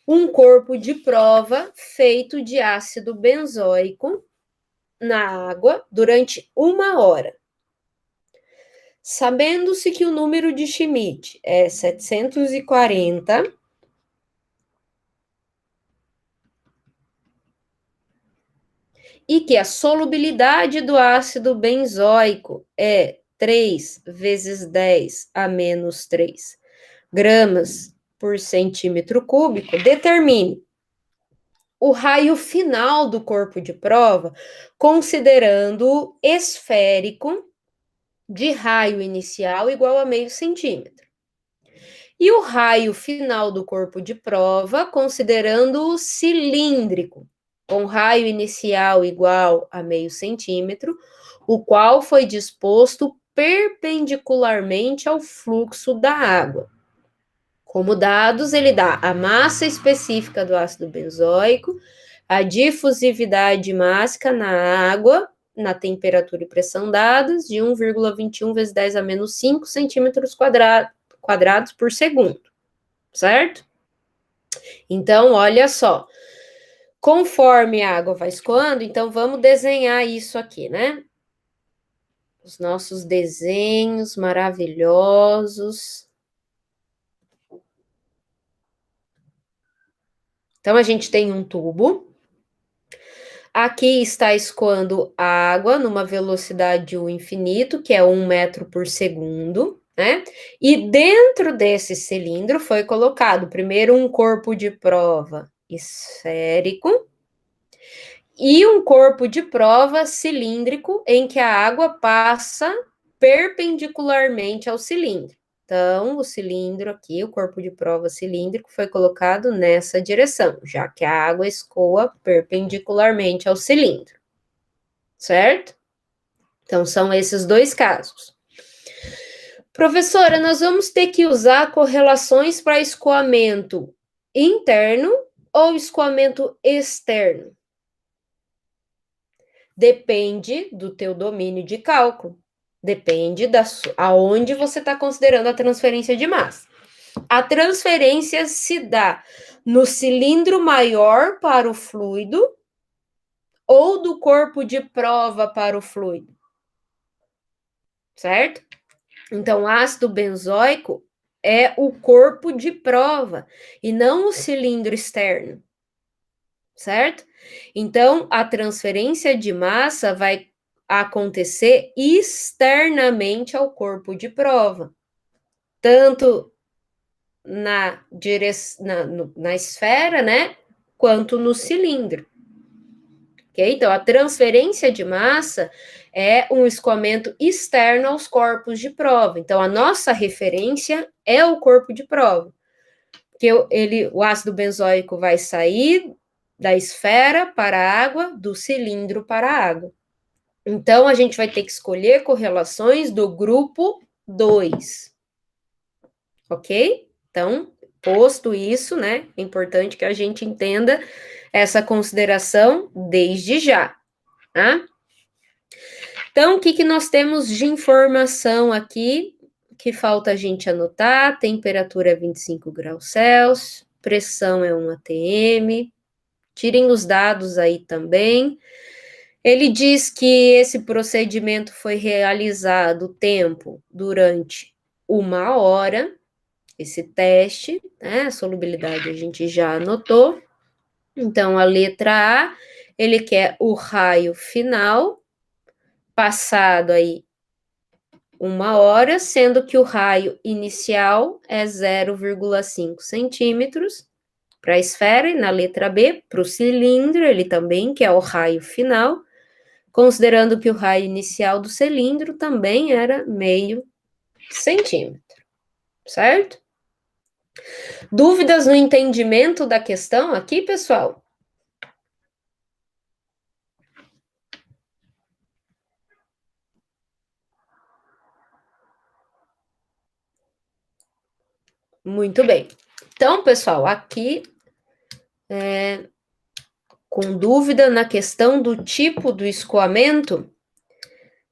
um corpo de prova feito de ácido benzoico na água durante 1 hora. Sabendo-se que o número de Schmidt é 740, e que a solubilidade do ácido benzoico é 3 vezes 10 a menos 3 gramas por centímetro cúbico, determine o raio final do corpo de prova, considerando esférico de raio inicial igual a meio centímetro. E o raio final do corpo de prova, considerando o cilíndrico, com raio inicial igual a meio centímetro, o qual foi disposto perpendicularmente ao fluxo da água. Como dados, ele dá a massa específica do ácido benzoico, a difusividade máxima na água, na temperatura e pressão dadas, de 1,21 vezes 10 a menos 5 centímetros quadrados por segundo, certo? Então, olha só, conforme a água vai escoando, então vamos desenhar isso aqui, né? Os nossos desenhos maravilhosos. Então, a gente tem um tubo. Aqui está escoando água numa velocidade U infinito, que é 1 metro por segundo, né? E dentro desse cilindro foi colocado primeiro um corpo de prova esférico e um corpo de prova cilíndrico em que a água passa perpendicularmente ao cilindro. Então, o cilindro aqui, o corpo de prova cilíndrico, foi colocado nessa direção, já que a água escoa perpendicularmente ao cilindro, certo? Então, são esses dois casos. Professora, nós vamos ter que usar correlações para escoamento interno ou escoamento externo? Depende do teu domínio de cálculo. Depende aonde você está considerando a transferência de massa. A transferência se dá no cilindro maior para o fluido ou do corpo de prova para o fluido, certo? Então, ácido benzoico é o corpo de prova e não o cilindro externo, certo? Então, a transferência de massa vai acontecer externamente ao corpo de prova, tanto na esfera, né, quanto no cilindro. Ok? Então, a transferência de massa é um escoamento externo aos corpos de prova. Então, a nossa referência é o corpo de prova. Porque o ácido benzoico vai sair da esfera para a água, do cilindro para a água. Então, a gente vai ter que escolher correlações do grupo 2. Ok? Então, posto isso, né? É importante que a gente entenda essa consideração desde já, tá? Então, o que nós temos de informação aqui que falta a gente anotar? Temperatura é 25 graus Celsius, pressão é 1 atm. Tirem os dados aí também. Ele diz que esse procedimento foi realizado tempo durante 1 hora, esse teste, né? A solubilidade a gente já anotou. Então, a letra A, ele quer o raio final, passado aí 1 hora, sendo que o raio inicial é 0,5 centímetros para a esfera, e na letra B, para o cilindro, ele também, que é o raio final, considerando que o raio inicial do cilindro também era meio centímetro, certo? Dúvidas no entendimento da questão aqui, pessoal? Muito bem. Então, pessoal, aqui, com dúvida na questão do tipo do escoamento,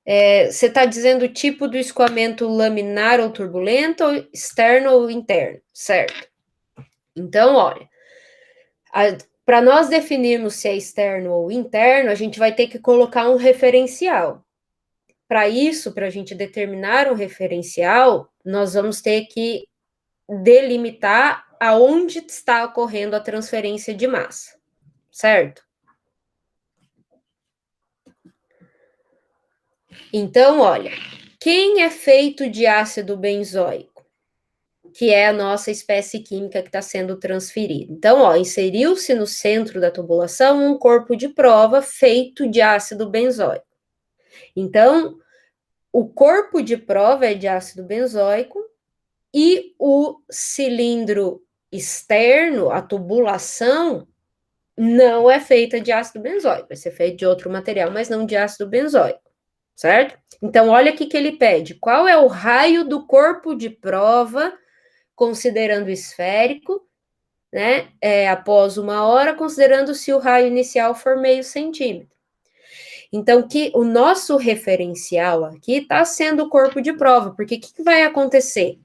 você está dizendo o tipo do escoamento laminar ou turbulento, ou externo ou interno, certo? Então, olha, para nós definirmos se é externo ou interno, a gente vai ter que colocar um referencial. Para isso, para a gente determinar um referencial, nós vamos ter que delimitar aonde está ocorrendo a transferência de massa, certo? Então, olha, quem é feito de ácido benzoico? Que é a nossa espécie química que está sendo transferida. Então, ó, inseriu-se no centro da tubulação um corpo de prova feito de ácido benzoico. Então, o corpo de prova é de ácido benzoico e o cilindro externo, a tubulação, não é feita de ácido benzoico, vai ser feita de outro material, mas não de ácido benzoico, certo? Então, olha o que ele pede. Qual é o raio do corpo de prova, considerando esférico, né? Após 1 hora, considerando se o raio inicial for meio centímetro. Então, que o nosso referencial aqui está sendo o corpo de prova, porque o que vai acontecer?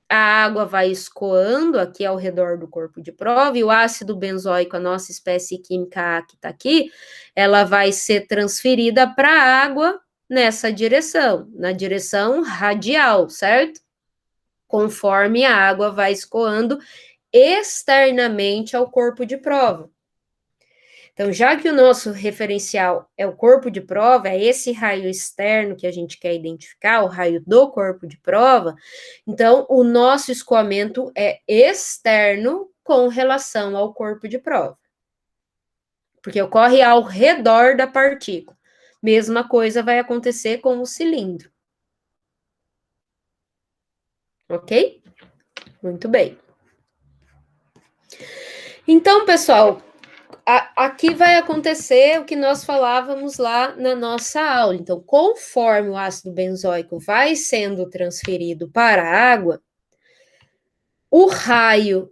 A água vai escoando aqui ao redor do corpo de prova, e o ácido benzoico, a nossa espécie química A que está aqui, ela vai ser transferida para a água nessa direção, na direção radial, certo? Conforme a água vai escoando externamente ao corpo de prova. Então, já que o nosso referencial é o corpo de prova, é esse raio externo que a gente quer identificar, o raio do corpo de prova, então o nosso escoamento é externo com relação ao corpo de prova. Porque ocorre ao redor da partícula. Mesma coisa vai acontecer com o cilindro. Ok? Muito bem. Então, pessoal, aqui vai acontecer o que nós falávamos lá na nossa aula. Então, conforme o ácido benzoico vai sendo transferido para a água, o raio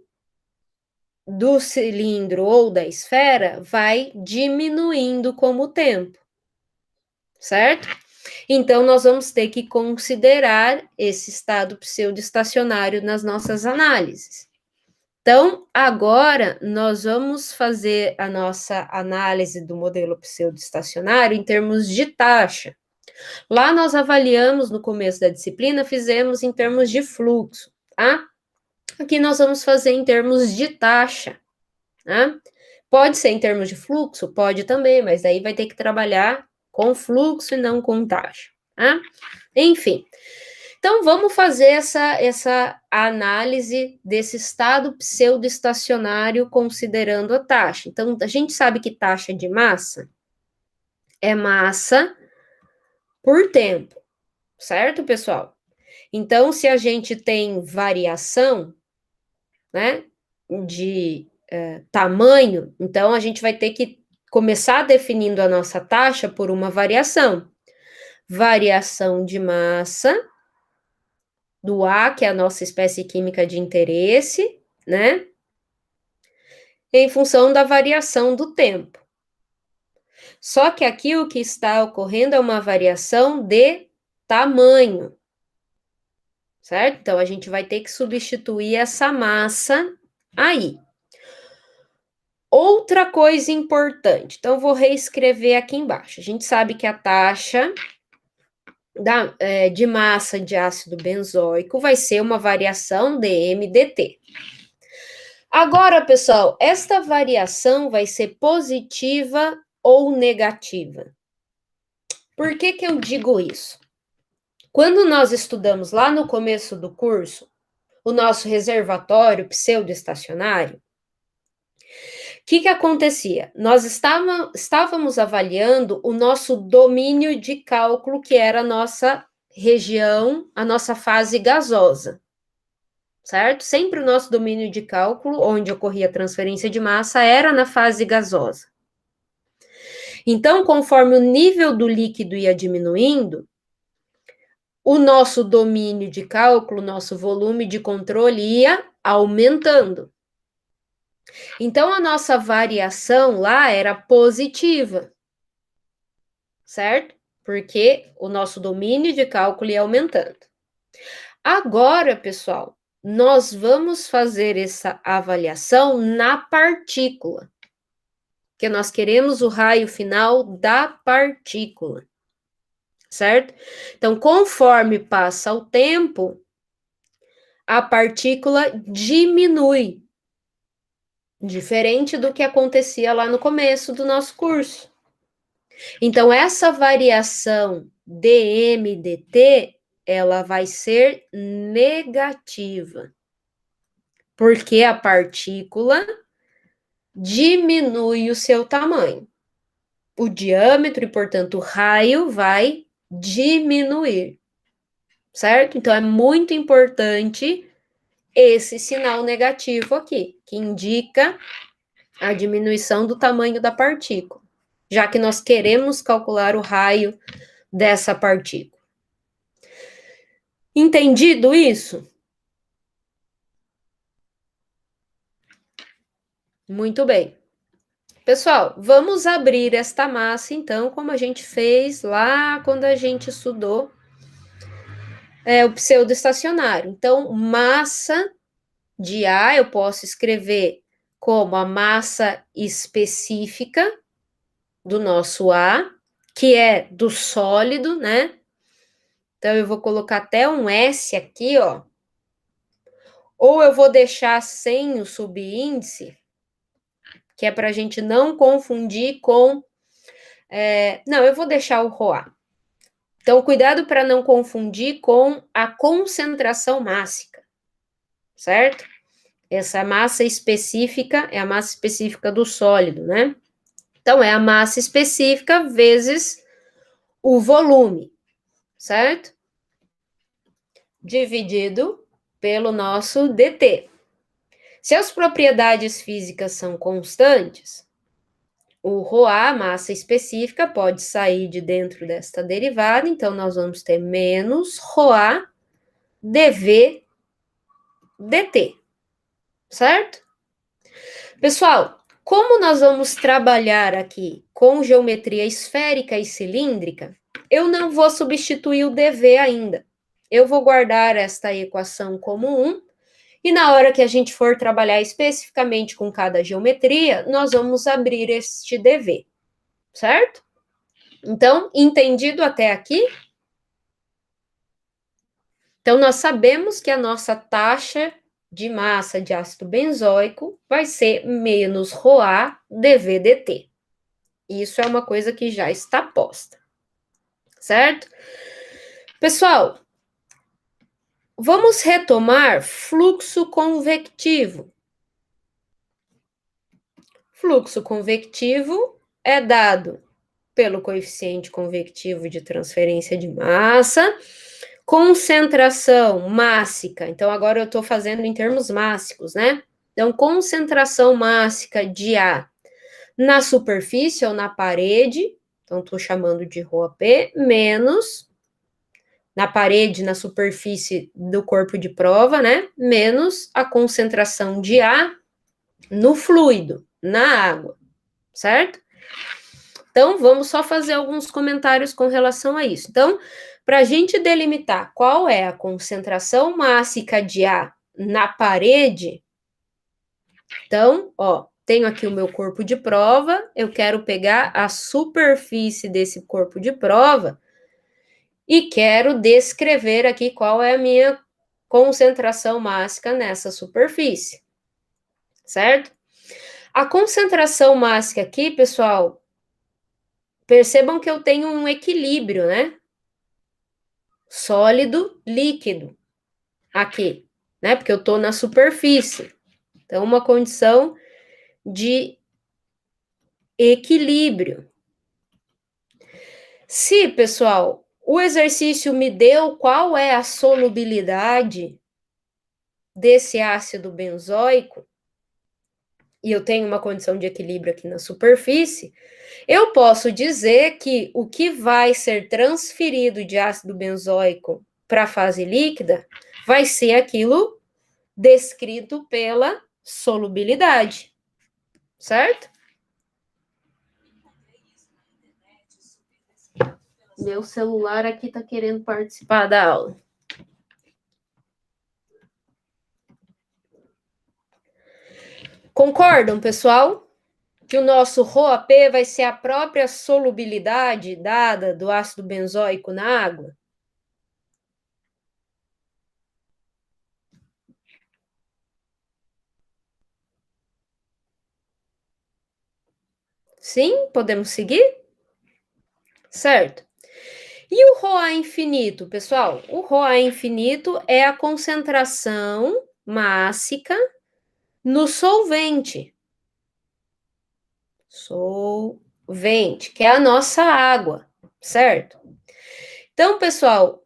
do cilindro ou da esfera vai diminuindo com o tempo, certo? Então, nós vamos ter que considerar esse estado pseudoestacionário nas nossas análises. Então, agora nós vamos fazer a nossa análise do modelo pseudoestacionário em termos de taxa. Lá nós avaliamos no começo da disciplina, fizemos em termos de fluxo, tá? Aqui nós vamos fazer em termos de taxa, tá? Pode ser em termos de fluxo? Pode também, mas aí vai ter que trabalhar com fluxo e não com taxa, tá? Enfim. Então, vamos fazer essa análise desse estado pseudoestacionário considerando a taxa. Então, a gente sabe que taxa de massa é massa por tempo, certo, pessoal? Então, se a gente tem variação, né, de tamanho, então a gente vai ter que começar definindo a nossa taxa por uma variação. Variação de massa do A, que é a nossa espécie química de interesse, né? Em função da variação do tempo. Só que aqui o que está ocorrendo é uma variação de tamanho, certo? Então, a gente vai ter que substituir essa massa aí. Outra coisa importante, então, eu vou reescrever aqui embaixo. A gente sabe que a taxa de massa de ácido benzoico vai ser uma variação dm/dt. Agora, pessoal, esta variação vai ser positiva ou negativa? Por que que eu digo isso? Quando nós estudamos lá no começo do curso, o nosso reservatório pseudoestacionário, o que que acontecia? Nós estávamos avaliando o nosso domínio de cálculo, que era a nossa região, a nossa fase gasosa, certo? Sempre o nosso domínio de cálculo, onde ocorria a transferência de massa, era na fase gasosa. Então, conforme o nível do líquido ia diminuindo, o nosso domínio de cálculo, nosso volume de controle ia aumentando. Então, a nossa variação lá era positiva, certo? Porque o nosso domínio de cálculo ia aumentando. Agora, pessoal, nós vamos fazer essa avaliação na partícula, porque nós queremos o raio final da partícula, certo? Então, conforme passa o tempo, a partícula diminui, diferente do que acontecia lá no começo do nosso curso. Então, essa variação dm/dt, ela vai ser negativa, porque a partícula diminui o seu tamanho. O diâmetro e, portanto, o raio vai diminuir, certo? Então, é muito importante esse sinal negativo aqui, que indica a diminuição do tamanho da partícula, já que nós queremos calcular o raio dessa partícula. Entendido isso? Muito bem. Pessoal, vamos abrir esta massa, então, como a gente fez lá quando a gente estudou o pseudoestacionário. Então, massa de A, eu posso escrever como a massa específica do nosso A, que é do sólido, né? Então, eu vou colocar até um S aqui, ó. Ou eu vou deixar sem o subíndice, que é para a gente não confundir com... não, eu vou deixar o ρA. Então, cuidado para não confundir com a concentração mássica, certo? Essa massa específica é a massa específica do sólido, né? Então, é a massa específica vezes o volume, certo? Dividido pelo nosso dt. Se as propriedades físicas são constantes, o ρA, massa específica, pode sair de dentro desta derivada, então nós vamos ter menos ρA dV dt, certo? Pessoal, como nós vamos trabalhar aqui com geometria esférica e cilíndrica, eu não vou substituir o dV ainda. Eu vou guardar esta equação como 1, e na hora que a gente for trabalhar especificamente com cada geometria, nós vamos abrir este dV, certo? Então, entendido até aqui? Então, nós sabemos que a nossa taxa de massa de ácido benzoico vai ser menos ρA dV dt. Isso é uma coisa que já está posta, certo? Pessoal, vamos retomar fluxo convectivo. Fluxo convectivo é dado pelo coeficiente convectivo de transferência de massa, concentração mássica. Então, agora eu estou fazendo em termos mássicos, né? Então, concentração mássica de A na superfície ou na parede, então estou chamando de ρP, menos na parede, na superfície do corpo de prova, né? Menos a concentração de A no fluido, na água, certo? Então, vamos só fazer alguns comentários com relação a isso. Então, para a gente delimitar qual é a concentração mássica de A na parede, então, ó, tenho aqui o meu corpo de prova, eu quero pegar a superfície desse corpo de prova e quero descrever aqui qual é a minha concentração mássica nessa superfície, certo? A concentração mássica aqui, pessoal, Percebam que eu tenho um equilíbrio, né? Sólido, líquido, aqui, né? Porque eu estou na superfície. Então, uma condição de equilíbrio. Se, pessoal, o exercício me deu qual é a solubilidade desse ácido benzoico, e eu tenho uma condição de equilíbrio aqui na superfície, eu posso dizer que o que vai ser transferido de ácido benzoico para a fase líquida vai ser aquilo descrito pela solubilidade, certo? Meu celular aqui está querendo participar da aula. Concordam, pessoal? Que o nosso ρAP vai ser a própria solubilidade dada do ácido benzoico na água? Sim, podemos seguir? Certo. E o ρA infinito, pessoal? O ρA infinito é a concentração mássica no solvente. Solvente, que é a nossa água, certo? Então, pessoal,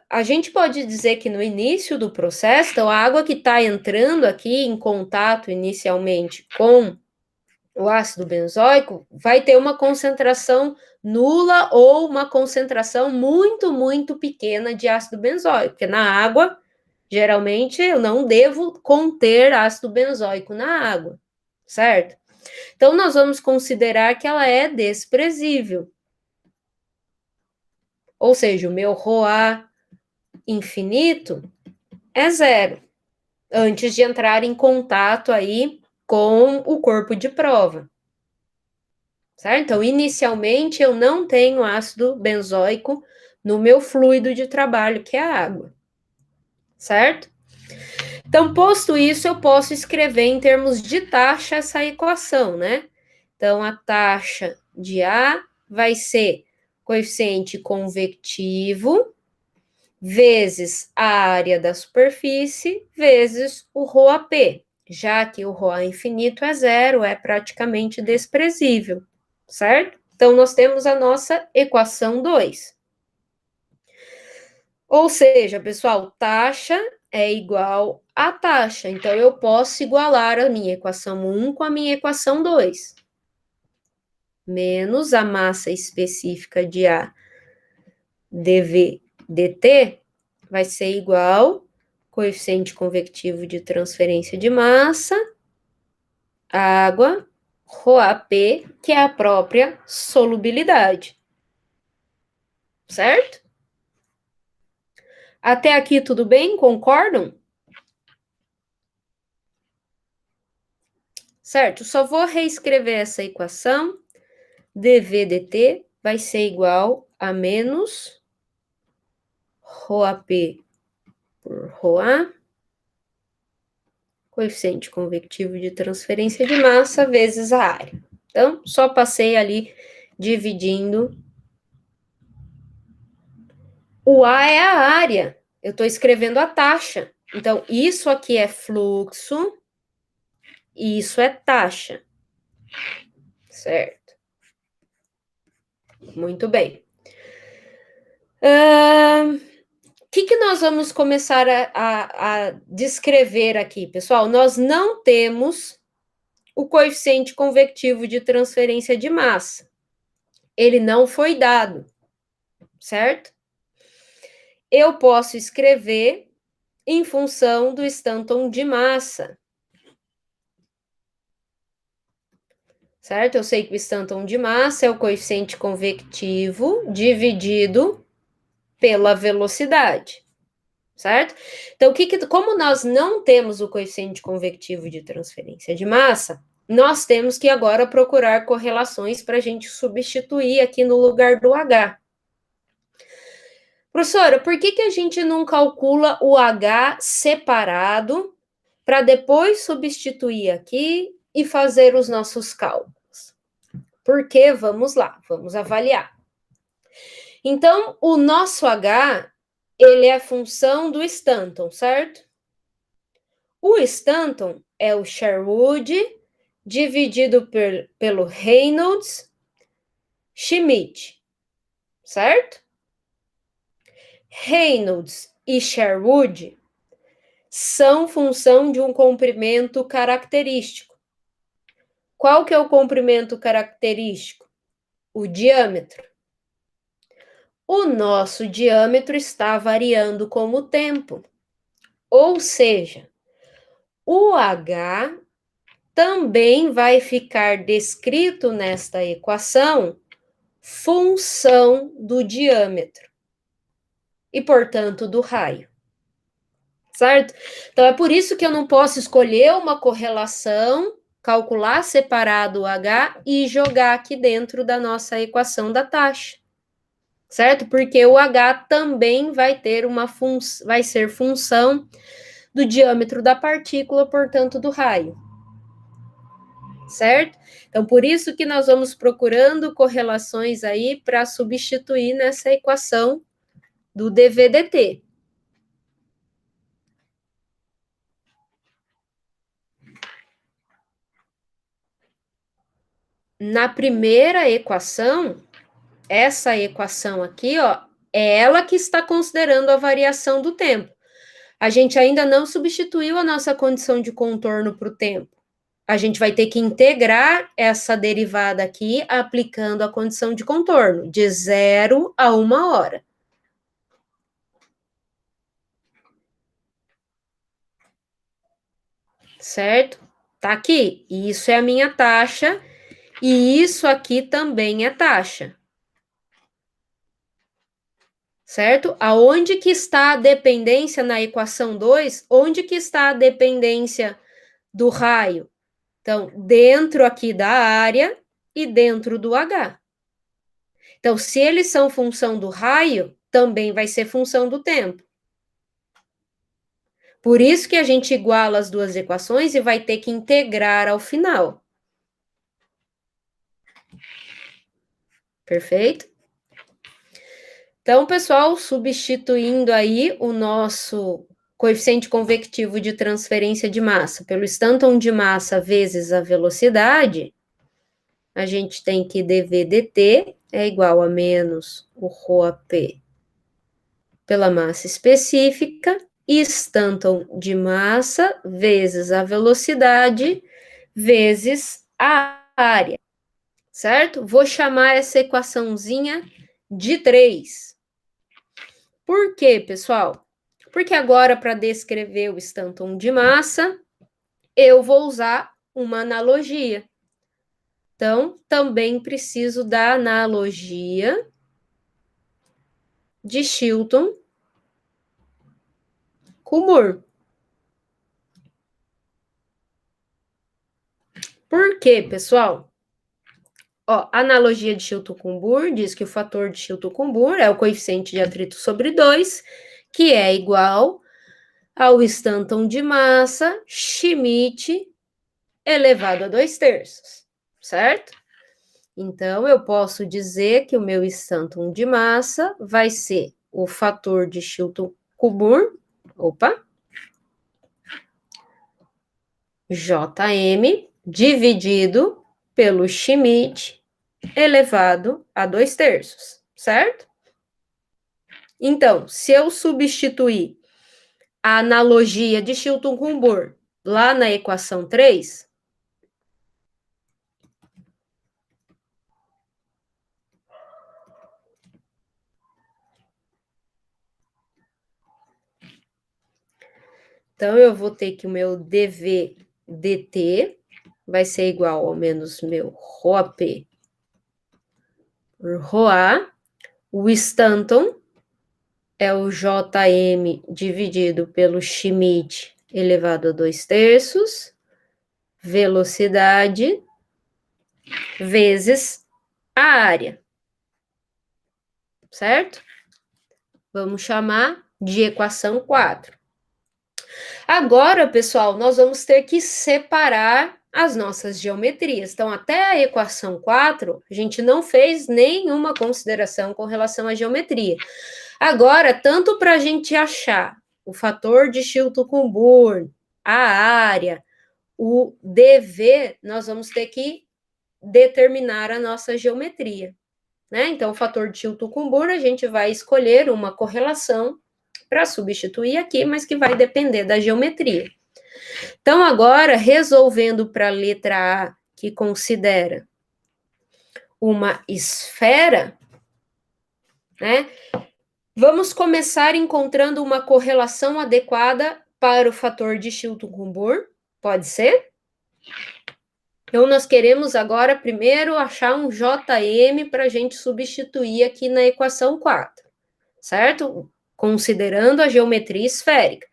a gente pode dizer que no início do processo, então, a água que está entrando aqui em contato inicialmente com o ácido benzoico vai ter uma concentração nula ou uma concentração muito, muito pequena de ácido benzoico, porque na água, geralmente, eu não devo conter ácido benzoico na água, certo? Então, nós vamos considerar que ela é desprezível. Ou seja, o meu ρA infinito é zero, antes de entrar em contato aí com o corpo de prova. Certo? Então, inicialmente, eu não tenho ácido benzoico no meu fluido de trabalho, que é a água. Certo? Então, posto isso, eu posso escrever em termos de taxa essa equação, né? Então, a taxa de A vai ser coeficiente convectivo vezes a área da superfície vezes o ρAP, já que o ρA infinito é zero, é praticamente desprezível, certo? Então, nós temos a nossa equação 2. Ou seja, pessoal, taxa é igual a taxa. Então, eu posso igualar a minha equação 1 com a minha equação 2. Menos a massa específica de A dV dt vai ser igual coeficiente convectivo de transferência de massa, água, ρAP, que é a própria solubilidade. Certo? Até aqui tudo bem? Concordam? Certo? Só vou reescrever essa equação. dV dt vai ser igual a menos ρAP por ρA, coeficiente convectivo de transferência de massa vezes a área. Então, só passei ali dividindo. O A é a área. Eu estou escrevendo a taxa. Então, isso aqui é fluxo, e isso é taxa. Certo? Muito bem. O que nós vamos começar a descrever aqui, pessoal? Nós não temos o coeficiente convectivo de transferência de massa. Ele não foi dado, certo? Eu posso escrever em função do Stanton de massa. Certo? Eu sei que o Stanton de massa é o coeficiente convectivo dividido pela velocidade. Certo? Então, como nós não temos o coeficiente convectivo de transferência de massa, nós temos que agora procurar correlações para a gente substituir aqui no lugar do H. Professora, por que a gente não calcula o H separado para depois substituir aqui e fazer os nossos cálculos? Porque, vamos lá, vamos avaliar. Então, o nosso H, ele é a função do Stanton, certo? O Stanton é o Sherwood dividido pelo Reynolds Schmidt, certo? Reynolds e Sherwood são função de um comprimento característico. Qual que é o comprimento característico? O diâmetro. O nosso diâmetro está variando com o tempo. Ou seja, o H também vai ficar descrito nesta equação função do diâmetro e, portanto, do raio. Certo? Então, é por isso que eu não posso escolher uma correlação, calcular separado o H e jogar aqui dentro da nossa equação da taxa. Certo? Porque o H também vai ter vai ser função do diâmetro da partícula, portanto, do raio. Certo? Então, por isso que nós vamos procurando correlações aí para substituir nessa equação do dV/dt. Na primeira equação, essa equação aqui, ó, é ela que está considerando a variação do tempo. A gente ainda não substituiu a nossa condição de contorno para o tempo. A gente vai ter que integrar essa derivada aqui, aplicando a condição de contorno, de 0 a 1 hora. Certo? Tá aqui. Isso é a minha taxa, e isso aqui também é taxa. Certo? Aonde que está a dependência na equação 2? Onde que está a dependência do raio? Então, dentro aqui da área e dentro do H. Então, se eles são função do raio, também vai ser função do tempo. Por isso que a gente iguala as duas equações e vai ter que integrar ao final. Perfeito? Então, pessoal, substituindo aí o nosso coeficiente convectivo de transferência de massa pelo Stanton de massa vezes a velocidade, a gente tem que dV/dt é igual a menos o ρAp pela massa específica, e Stanton de massa vezes a velocidade vezes a área, certo? Vou chamar essa equaçãozinha de 3. Por quê, pessoal? Porque agora, para descrever o Stanton de massa, eu vou usar uma analogia. Então, também preciso da analogia de Chilton com Moore. Por quê, pessoal? Ó, a analogia de Chilton com Moore diz que o fator de Chilton com Moore é o coeficiente de atrito sobre 2, que é igual ao Stanton de massa Schmidt elevado a 2/3, certo? Então, eu posso dizer que o meu Stanton de massa vai ser o fator de Chilton com Moore, Jm, dividido pelo Schmidt elevado a 2/3, certo? Então, se eu substituir a analogia de Chilton com Moore lá na equação 3, então eu vou ter que o meu dV/dt vai ser igual ao menos meu ρAp por ρA, o Stanton é o Jm dividido pelo Schmidt elevado a 2/3, velocidade vezes a área, certo? Vamos chamar de equação 4. Agora, pessoal, nós vamos ter que separar as nossas geometrias. Então, até a equação 4, a gente não fez nenhuma consideração com relação à geometria. Agora, tanto para a gente achar o fator de Chilton-Coburn, a área, o dV, nós vamos ter que determinar a nossa geometria, né? Então, o fator de Chilton-Coburn, a gente vai escolher uma correlação para substituir aqui, mas que vai depender da geometria. Então, agora, resolvendo para a letra A, que considera uma esfera, né? Vamos começar encontrando uma correlação adequada para o fator de Chilton-Coburn, pode ser? Então, nós queremos agora primeiro achar um JM para a gente substituir aqui na equação 4, certo? Considerando a geometria esférica.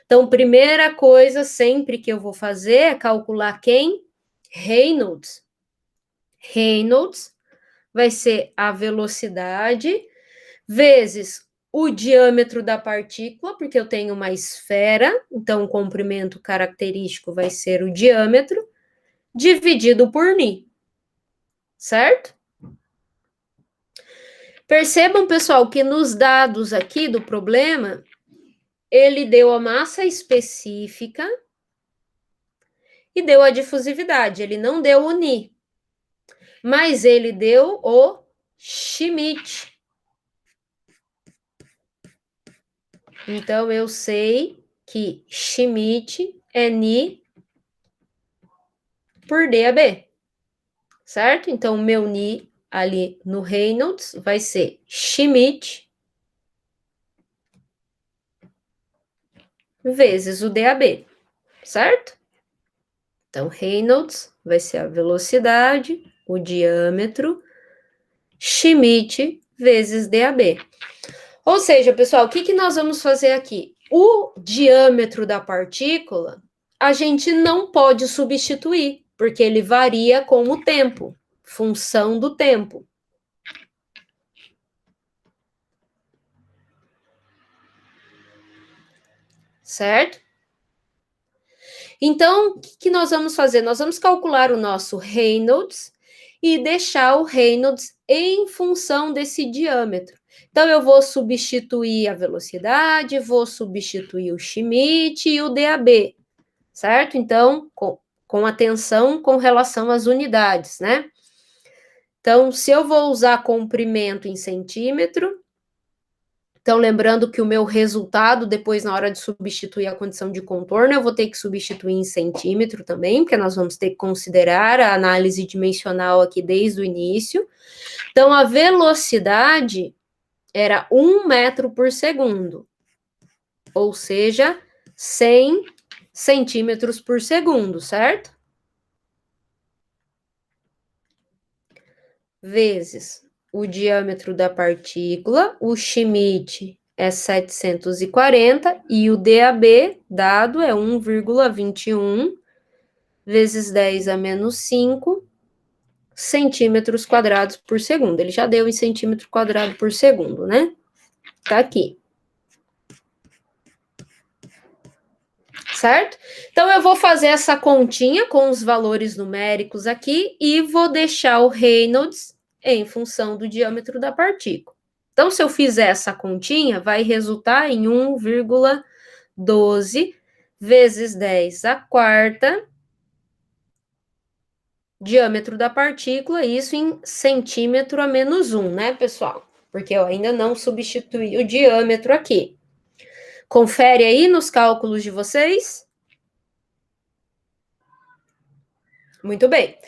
Então, primeira coisa sempre que eu vou fazer é calcular quem? Reynolds. Reynolds vai ser a velocidade vezes o diâmetro da partícula, porque eu tenho uma esfera, então o comprimento característico vai ser o diâmetro, dividido por π, certo? Percebam, pessoal, que nos dados aqui do problema, ele deu a massa específica e deu a difusividade, ele não deu o Ni, mas ele deu o Schmidt. Então, eu sei que Schmidt é Ni por DAB, certo? Então, o meu Ni ali no Reynolds vai ser Schmidt vezes o DAB, certo? Então, Reynolds vai ser a velocidade, o diâmetro, Schmidt vezes DAB. Ou seja, pessoal, o que nós vamos fazer aqui? O diâmetro da partícula, a gente não pode substituir, porque ele varia com o tempo, função do tempo. Certo? Então, o que nós vamos fazer? Nós vamos calcular o nosso Reynolds e deixar o Reynolds em função desse diâmetro. Então, eu vou substituir a velocidade, vou substituir o Schmidt e o DAB, certo? Então, com atenção com relação às unidades, né? Então, se eu vou usar comprimento em centímetro, então, lembrando que o meu resultado, depois, na hora de substituir a condição de contorno, eu vou ter que substituir em centímetro também, porque nós vamos ter que considerar a análise dimensional aqui desde o início. Então, a velocidade era 1 metro por segundo, ou seja, 100 centímetros por segundo, certo? Vezes o diâmetro da partícula, o Schmidt é 740 e o DAB dado é 1,21 vezes 10 a menos 5 centímetros quadrados por segundo. Ele já deu em centímetro quadrado por segundo, né? Tá aqui. Certo? Então, eu vou fazer essa continha com os valores numéricos aqui e vou deixar o Reynolds em função do diâmetro da partícula. Então, se eu fizer essa continha, vai resultar em 1,12 vezes 10 a quarta diâmetro da partícula, isso em centímetro a menos 1, né, pessoal? Porque eu ainda não substituí o diâmetro aqui. Confere aí nos cálculos de vocês. Muito bem.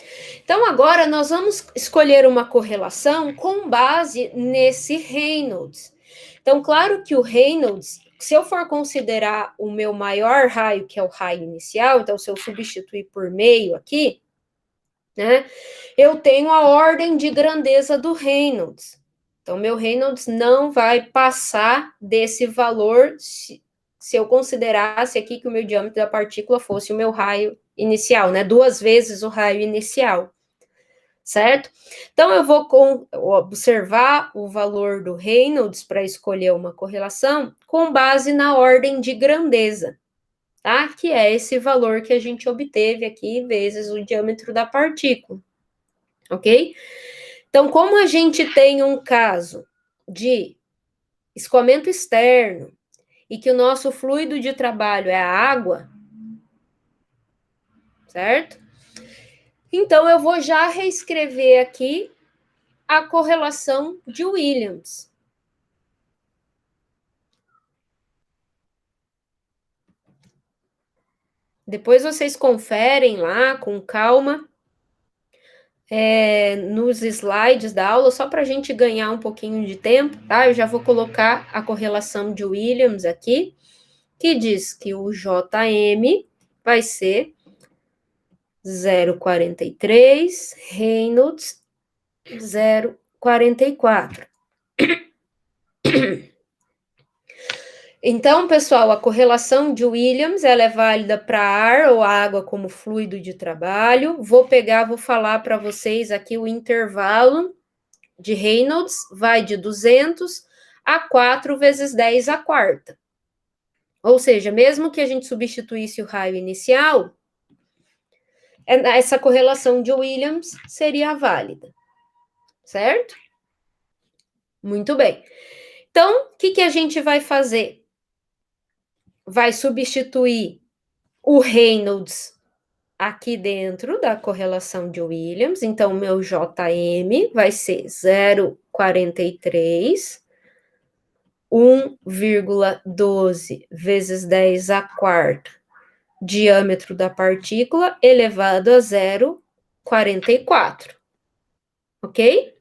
Então, agora nós vamos escolher uma correlação com base nesse Reynolds. Então, claro que o Reynolds, se eu for considerar o meu maior raio, que é o raio inicial, então, se eu substituir por meio aqui, né, eu tenho a ordem de grandeza do Reynolds. Então, meu Reynolds não vai passar desse valor se eu considerasse aqui que o meu diâmetro da partícula fosse o meu raio inicial, né? 2 vezes o raio inicial, certo? Então, eu vou observar o valor do Reynolds para escolher uma correlação com base na ordem de grandeza. tá? Que é esse valor que a gente obteve aqui, vezes o diâmetro da partícula, ok? Então, como a gente tem um caso de escoamento externo e que o nosso fluido de trabalho é a água, certo? Então, eu vou já reescrever aqui a correlação de Williams. Depois vocês conferem lá com calma nos slides da aula, só para a gente ganhar um pouquinho de tempo, tá? Eu já vou colocar a correlação de Williams aqui, que diz que o JM vai ser 0,43, Reynolds 0,44. Então, pessoal, a correlação de Williams, ela é válida para ar ou água como fluido de trabalho. Vou falar para vocês aqui o intervalo de Reynolds, vai de 200 a 4 vezes 10 à quarta. Ou seja, mesmo que a gente substituísse o raio inicial, essa correlação de Williams seria válida, certo? Muito bem. Então, o que a gente vai fazer? Vai substituir o Reynolds aqui dentro da correlação de Williams. Então, meu JM vai ser 0,43, 1,12 vezes 10 à quarta, diâmetro da partícula, elevado a 0,44. Ok?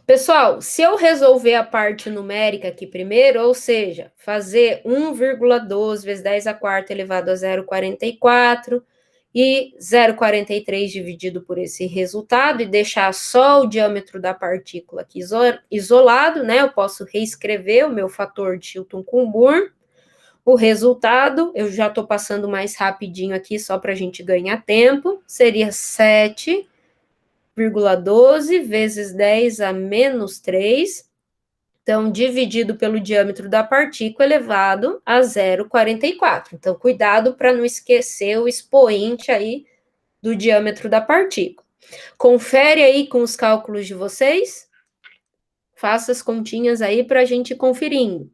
Pessoal, se eu resolver a parte numérica aqui primeiro, ou seja, fazer 1,12 vezes 10 à quarta elevado a 0,44 e 0,43 dividido por esse resultado e deixar só o diâmetro da partícula aqui isolado, né? Eu posso reescrever o meu fator de Chilton-Coulomb. O resultado, eu já estou passando mais rapidinho aqui só para a gente ganhar tempo, seria 7,12 vezes 10 a menos 3, então, dividido pelo diâmetro da partícula elevado a 0,44. Então, cuidado para não esquecer o expoente aí do diâmetro da partícula. Confere aí com os cálculos de vocês, faça as continhas aí para a gente ir conferindo.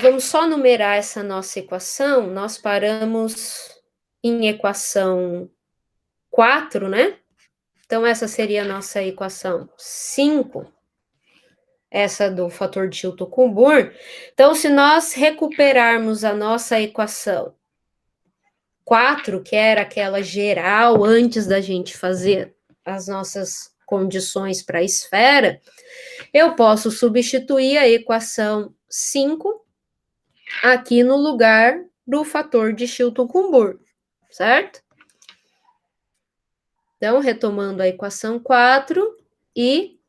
Vamos só numerar essa nossa equação. Nós paramos em equação 4, né? Então, essa seria a nossa equação 5, essa do fator de Chilton-Coulomb. Então, se nós recuperarmos a nossa equação 4, que era aquela geral antes da gente fazer as nossas condições para a esfera, eu posso substituir a equação 5 aqui no lugar do fator de Chilton-Coulomb, certo? Então, retomando a equação 4 e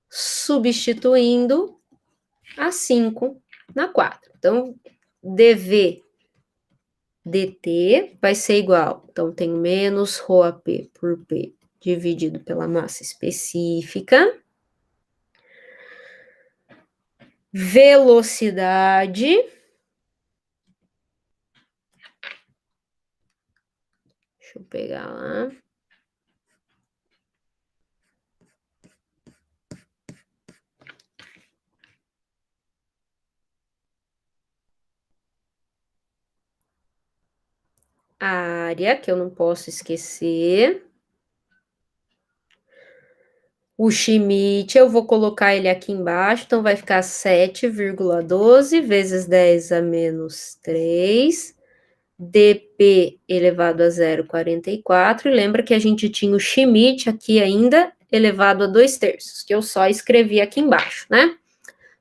substituindo a 5 na 4. Então, dV dt vai ser igual, então tem menos ρAp por P dividido pela massa específica. Velocidade deixa eu pegar lá. A área, que eu não posso esquecer. O Schmidt, eu vou colocar ele aqui embaixo, então vai ficar 7,12 vezes 10 a menos 3, dp elevado a 0,44, e lembra que a gente tinha o Schmidt aqui ainda, elevado a 2/3, que eu só escrevi aqui embaixo, né?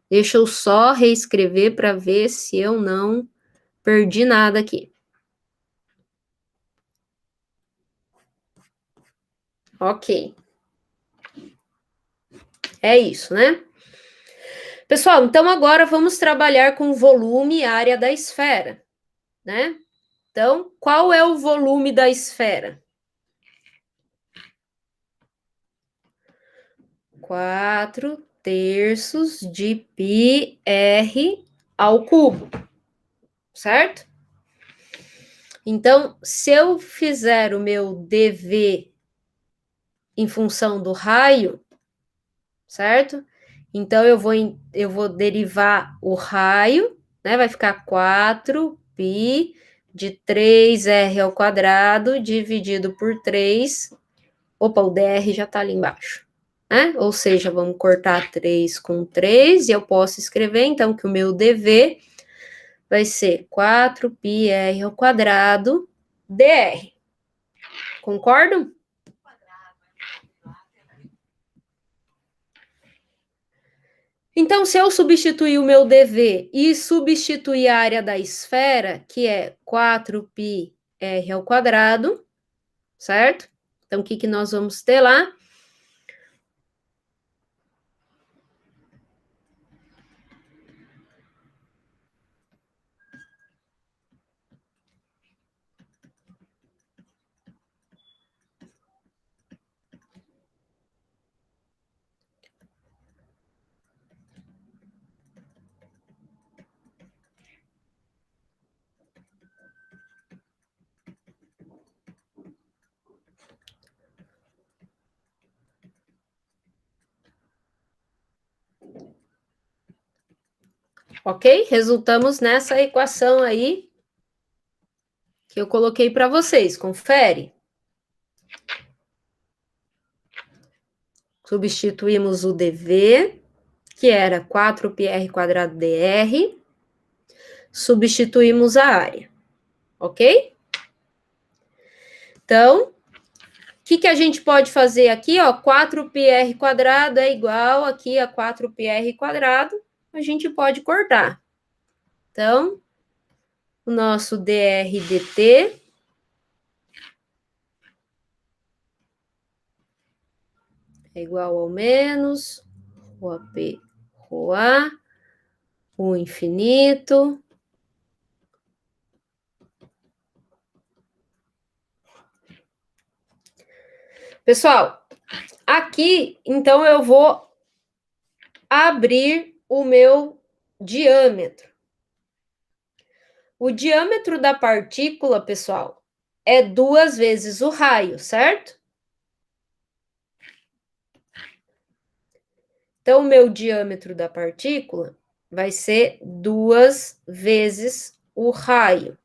Deixa eu só reescrever para ver se eu não perdi nada aqui. Ok. É isso, né? Pessoal, então agora vamos trabalhar com volume e área da esfera, né? Então, qual é o volume da esfera? 4/3 de πr ao cubo, certo? Então, se eu fizer o meu dV em função do raio, certo? Então, eu vou derivar o raio, né? Vai ficar 4π de 3r ao quadrado dividido por 3. Opa, o dr já está ali embaixo, né? Ou seja, vamos cortar 3 com 3 e eu posso escrever, então, que o meu dV vai ser 4πr ao quadrado dr. Concordam? Então, se eu substituir o meu dV e substituir a área da esfera, que é 4πr ao quadrado, certo? Então, o que nós vamos ter lá? Ok? Resultamos nessa equação aí que eu coloquei para vocês. Confere. Substituímos o dV, que era 4πr² dr, substituímos a área, ok? Então, o que a gente pode fazer aqui, ó? 4πr² é igual aqui a 4πr², a gente pode cortar. Então, o nosso dr dt é igual ao menos ρp ρa, o infinito. Pessoal, aqui, então, eu vou abrir o meu diâmetro. O diâmetro da partícula, pessoal, é 2 vezes o raio, certo? Então, o meu diâmetro da partícula vai ser 2 vezes o raio,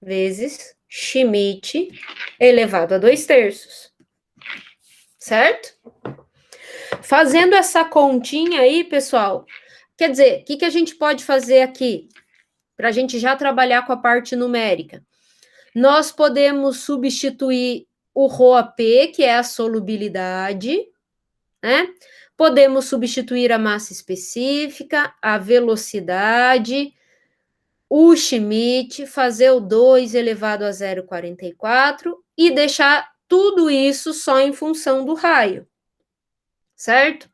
vezes Schmidt elevado a 2/3, certo? Fazendo essa continha aí, pessoal, quer dizer, o que a gente pode fazer aqui? Para a gente já trabalhar com a parte numérica. Nós podemos substituir o ρp, que é a solubilidade, né? Podemos substituir a massa específica, a velocidade, o Schmidt, fazer o 2 elevado a 0,44 e deixar tudo isso só em função do raio, certo?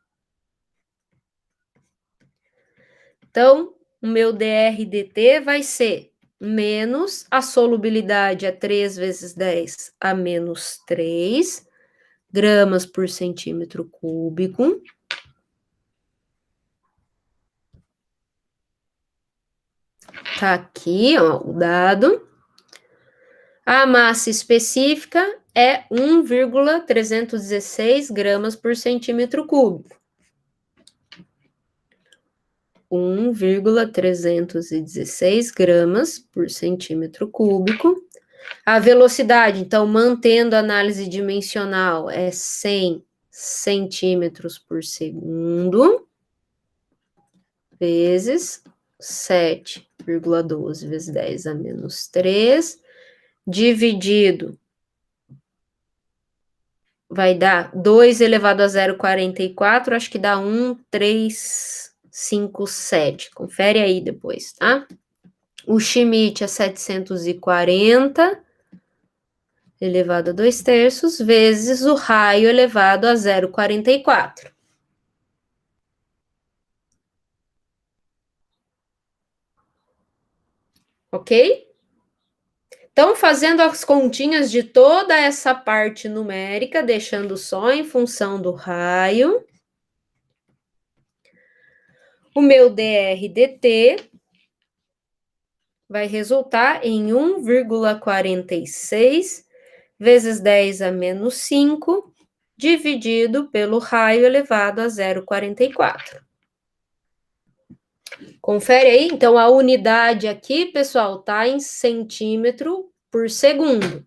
Então, o meu dr dt vai ser menos, a solubilidade é 3 vezes 10 a menos 3 gramas por centímetro cúbico. Tá aqui, ó, o dado. A massa específica é 1,316 gramas por centímetro cúbico. 1,316 gramas por centímetro cúbico. A velocidade, então, mantendo a análise dimensional, é 100 centímetros por segundo, vezes 7,12 vezes 10 a menos 3, dividido, vai dar 2 elevado a 0,44, acho que dá 1,357. Confere aí depois, tá? O Schmidt é 740 elevado a 2/3, vezes o raio elevado a 0,44. ok? Então, fazendo as continhas de toda essa parte numérica, deixando só em função do raio, o meu dr/dt vai resultar em 1,46 vezes 10 a menos 5, dividido pelo raio elevado a 0,44. Confere aí, então a unidade aqui, pessoal, tá em centímetro por segundo,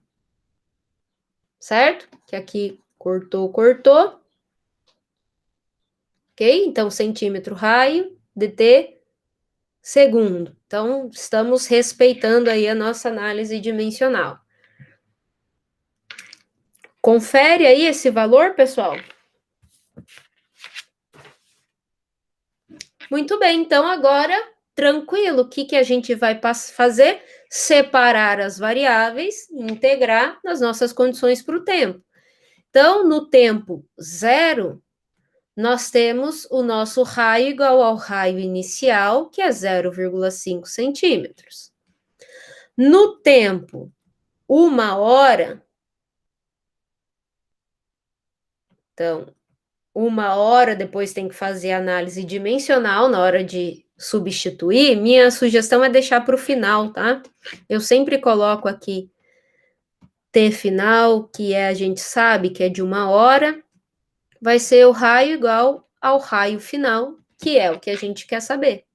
certo? Que aqui cortou, cortou. Ok? Então, centímetro raio, dt, segundo. Então, estamos respeitando aí a nossa análise dimensional. Confere aí esse valor, pessoal. Muito bem, então agora, tranquilo, o que a gente vai fazer? Separar as variáveis e integrar nas nossas condições para o tempo. Então, no tempo zero, nós temos o nosso raio igual ao raio inicial, que é 0,5 centímetros. No tempo 1 hora, então, 1 hora, depois tem que fazer análise dimensional na hora de substituir. Minha sugestão é deixar para o final, tá? Eu sempre coloco aqui T final, que a gente sabe que é de 1 hora, vai ser o raio igual ao raio final, que é o que a gente quer saber.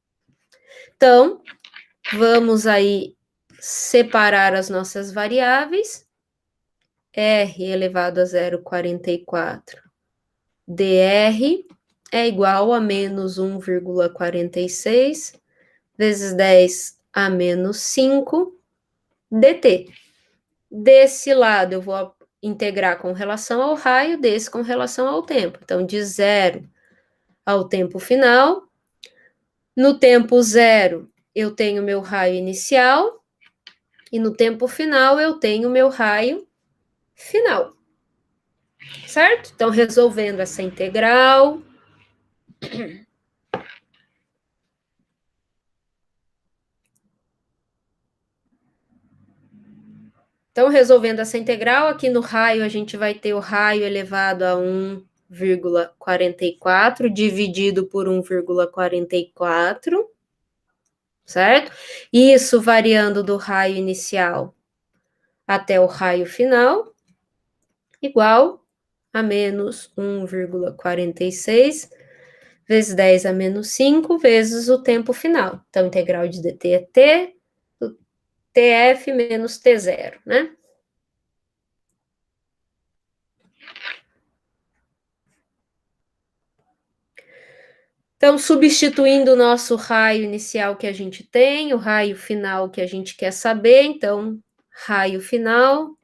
Então, vamos aí separar as nossas variáveis. R elevado a 0,44 dr é igual a menos 1,46 vezes 10 a menos 5 dt. Desse lado, eu vou integrar com relação ao raio, desse com relação ao tempo. Então, de 0 ao tempo final. No tempo zero, eu tenho meu raio inicial, e no tempo final, eu tenho meu raio final. Certo? Então, resolvendo essa integral. Então, resolvendo essa integral, aqui no raio, a gente vai ter o raio elevado a 1,44 dividido por 1,44, certo? Isso variando do raio inicial até o raio final, igual a menos 1,46 vezes 10 a menos 5 vezes o tempo final. Então, integral de dt é t, tf menos t0, né? Então, substituindo o nosso raio inicial que a gente tem, o raio final que a gente quer saber, então, raio final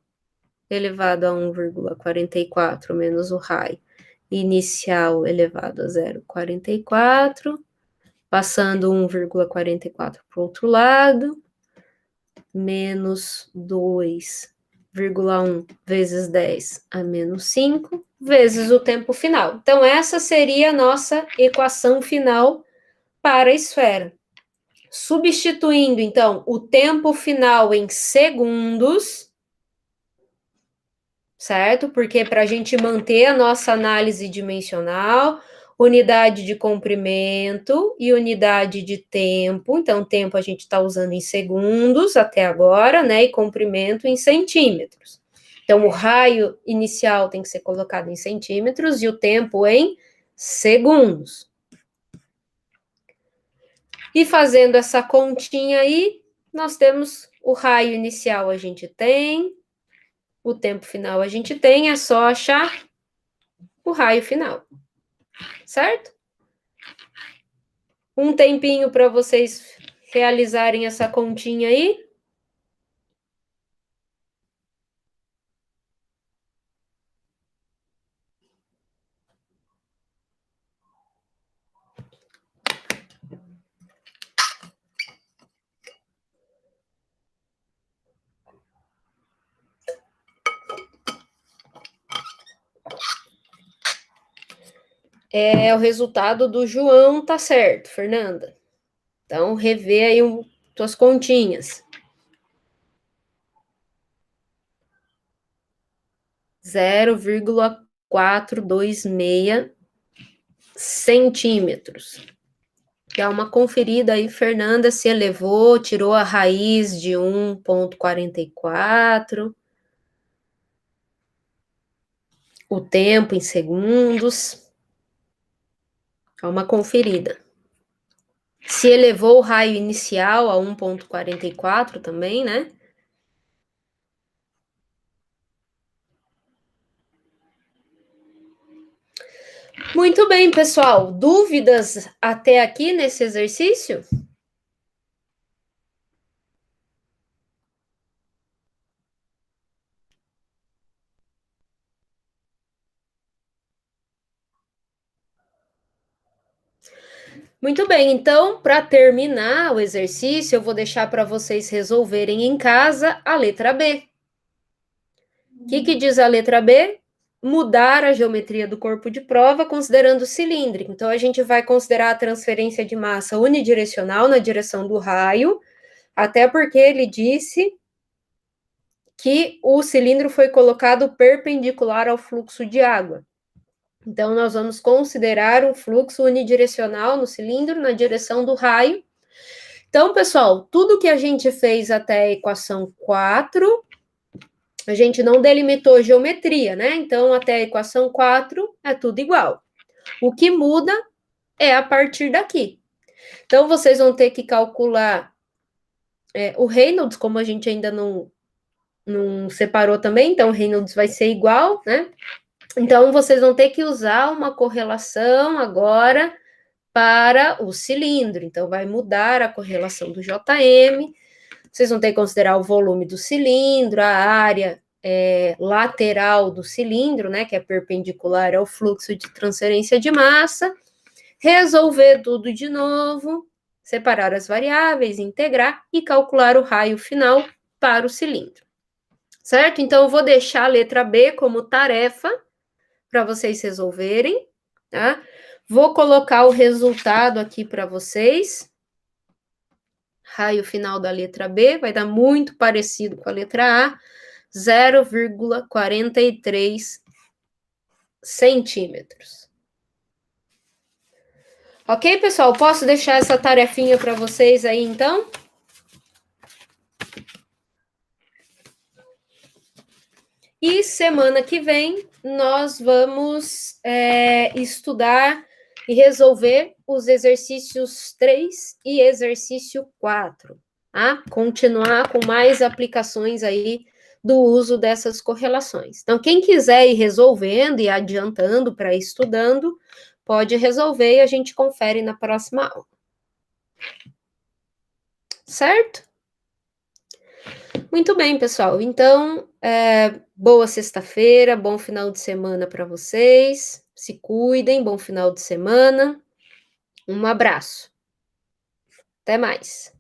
elevado a 1,44 menos o raio inicial elevado a 0,44, passando 1,44 para o outro lado, menos 2,1 vezes 10 a menos 5, vezes o tempo final. Então, essa seria a nossa equação final para a esfera. Substituindo, então, o tempo final em segundos, certo? Porque para a gente manter a nossa análise dimensional, unidade de comprimento e unidade de tempo. Então, tempo a gente está usando em segundos até agora, né? E comprimento em centímetros. Então, o raio inicial tem que ser colocado em centímetros e o tempo em segundos. E fazendo essa continha aí, nós temos o raio inicial a gente tem, o tempo final a gente tem, é só achar o raio final, certo? Um tempinho para vocês realizarem essa continha aí. É o resultado do João, tá certo, Fernanda? Então, revê aí tuas continhas. 0,426 centímetros. Dá uma conferida aí, Fernanda, se elevou, tirou a raiz de 1,44. O tempo em segundos. Dá uma conferida. Se elevou o raio inicial a 1,44 também, né? Muito bem, pessoal. Dúvidas até aqui nesse exercício? Muito bem, então, para terminar o exercício, eu vou deixar para vocês resolverem em casa a letra B. O que diz a letra B? Mudar a geometria do corpo de prova considerando o cilíndrico. Então, a gente vai considerar a transferência de massa unidirecional na direção do raio, até porque ele disse que o cilindro foi colocado perpendicular ao fluxo de água. Então, nós vamos considerar um fluxo unidirecional no cilindro na direção do raio. Então, pessoal, tudo que a gente fez até a equação 4, a gente não delimitou geometria, né? Então, até a equação 4 é tudo igual. O que muda é a partir daqui. Então, vocês vão ter que calcular o Reynolds, como a gente ainda não separou também, então o Reynolds vai ser igual, né? Então, vocês vão ter que usar uma correlação agora para o cilindro. Então, vai mudar a correlação do JM. Vocês vão ter que considerar o volume do cilindro, a área lateral do cilindro, né, que é perpendicular ao fluxo de transferência de massa. Resolver tudo de novo, separar as variáveis, integrar e calcular o raio final para o cilindro. Certo? Então, eu vou deixar a letra B como tarefa para vocês resolverem, tá? Vou colocar o resultado aqui para vocês. Raio final da letra B vai dar muito parecido com a letra A, 0,43 centímetros. Ok, pessoal? Posso deixar essa tarefinha para vocês aí, então? E semana que vem nós vamos estudar e resolver os exercícios 3 e exercício 4, tá? Continuar com mais aplicações aí do uso dessas correlações. Então, quem quiser ir resolvendo e adiantando para ir estudando, pode resolver e a gente confere na próxima aula. Certo? Muito bem, pessoal. Então, boa sexta-feira, bom final de semana para vocês. Se cuidem, bom final de semana. Um abraço. Até mais.